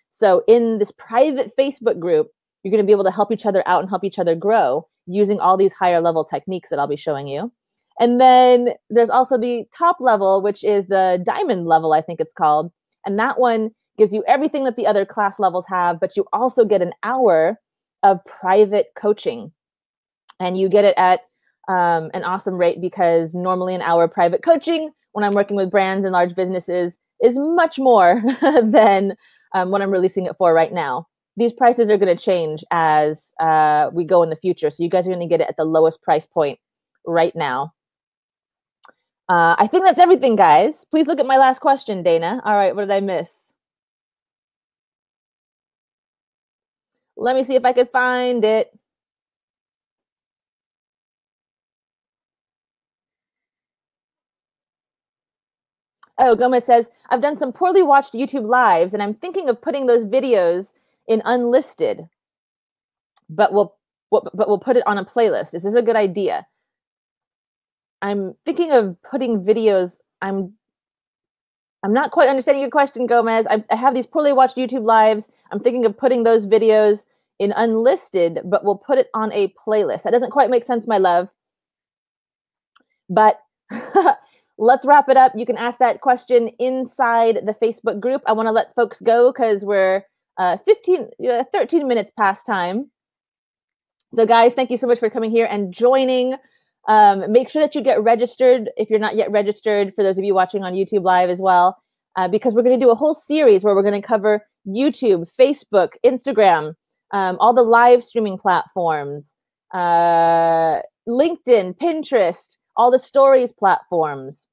S1: So in this private Facebook group, you're going to be able to help each other out and help each other grow using all these higher level techniques that I'll be showing you. And then there's also the top level, which is the diamond level, I think it's called. And that one gives you everything that the other class levels have, but you also get an hour of private coaching. And you get it at an awesome rate, because normally an hour of private coaching when I'm working with brands and large businesses is much more than what I'm releasing it for right now. These prices are going to change as we go in the future. So you guys are going to get it at the lowest price point right now. I think that's everything, guys. Please look at my last question, Dana. All right, what did I miss? Let me see if I could find it. Oh, Gomez says, I've done some poorly watched YouTube lives, and I'm thinking of putting those videos in unlisted, but we'll put it on a playlist. Is this a good idea? I'm thinking of putting videos. I'm not quite understanding your question, Gomez. I have these poorly watched YouTube lives. I'm thinking of putting those videos in unlisted, but we'll put it on a playlist. That doesn't quite make sense, my love. But let's wrap it up. You can ask that question inside the Facebook group. I want to let folks go because we're 13 minutes past time. So guys, thank you so much for coming here and joining. Make sure that you get registered if you're not yet registered, for those of you watching on YouTube Live as well, because we're going to do a whole series where we're going to cover YouTube, Facebook, Instagram, all the live streaming platforms, LinkedIn, Pinterest, all the stories platforms.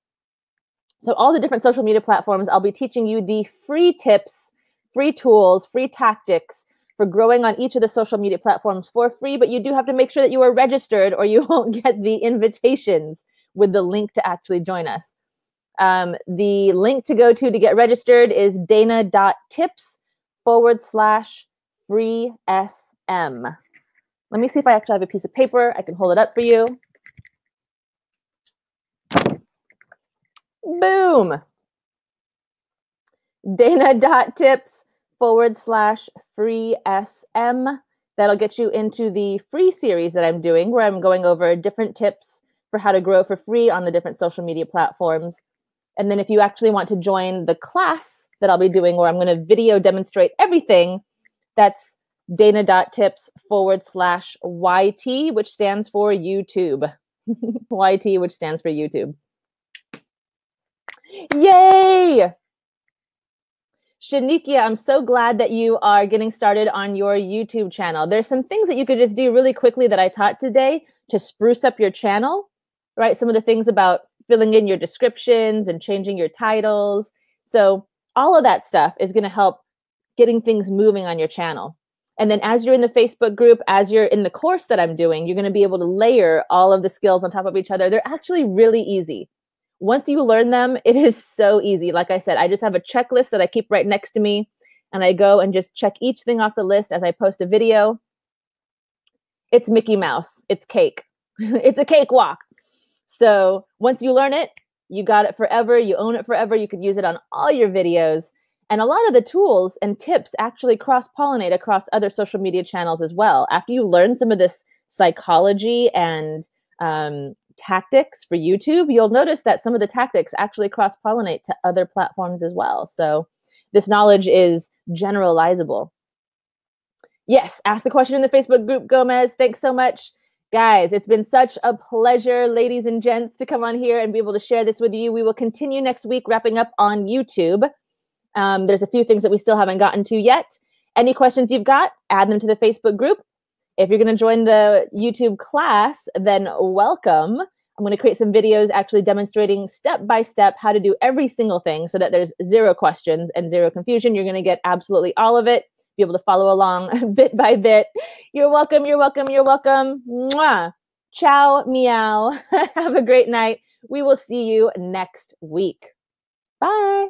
S1: So all the different social media platforms, I'll be teaching you the free tips, free tools, free tactics for growing on each of the social media platforms for free, but you do have to make sure that you are registered or you won't get the invitations with the link to actually join us. The link to go to get registered is dana.tips/free SM. Let Let me see if I actually have a piece of paper. I can hold it up for you. Boom. Dana.tips/free SM. That'll get you into the free series that I'm doing, where I'm going over different tips for how to grow for free on the different social media platforms. And then if you actually want to join the class that I'll be doing, where I'm going to video demonstrate everything, that's Dana.tips/YT, which stands for YouTube. YT, which stands for YouTube. Yay! Shanikia, I'm so glad that you are getting started on your YouTube channel. There's some things that you could just do really quickly that I taught today to spruce up your channel, right? Some of the things about filling in your descriptions and changing your titles. So all of that stuff is going to help getting things moving on your channel. And then as you're in the Facebook group, as you're in the course that I'm doing, you're going to be able to layer all of the skills on top of each other. They're actually really easy. Once you learn them, it is so easy. Like I said, I just have a checklist that I keep right next to me, and I go and just check each thing off the list as I post a video. It's Mickey Mouse. It's cake. It's a cakewalk. So once you learn it, you got it forever. You own it forever. You could use it on all your videos. And a lot of the tools and tips actually cross-pollinate across other social media channels as well. After you learn some of this psychology and tactics for YouTube, you'll notice that some of the tactics actually cross-pollinate to other platforms as well. So this knowledge is generalizable. Yes, ask the question in the Facebook group, Gomez. Thanks so much. Guys, it's been such a pleasure, ladies and gents, to come on here and be able to share this with you. We will continue next week, wrapping up on YouTube. There's a few things that we still haven't gotten to yet. Any questions you've got, add them to the Facebook group. If you're going to join the YouTube class, then welcome. I'm going to create some videos actually demonstrating step by step how to do every single thing so that there's zero questions and zero confusion. You're going to get absolutely all of it, be able to follow along bit by bit. You're welcome. You're welcome. You're welcome. Mwah. Ciao, meow. Have a great night. We will see you next week. Bye.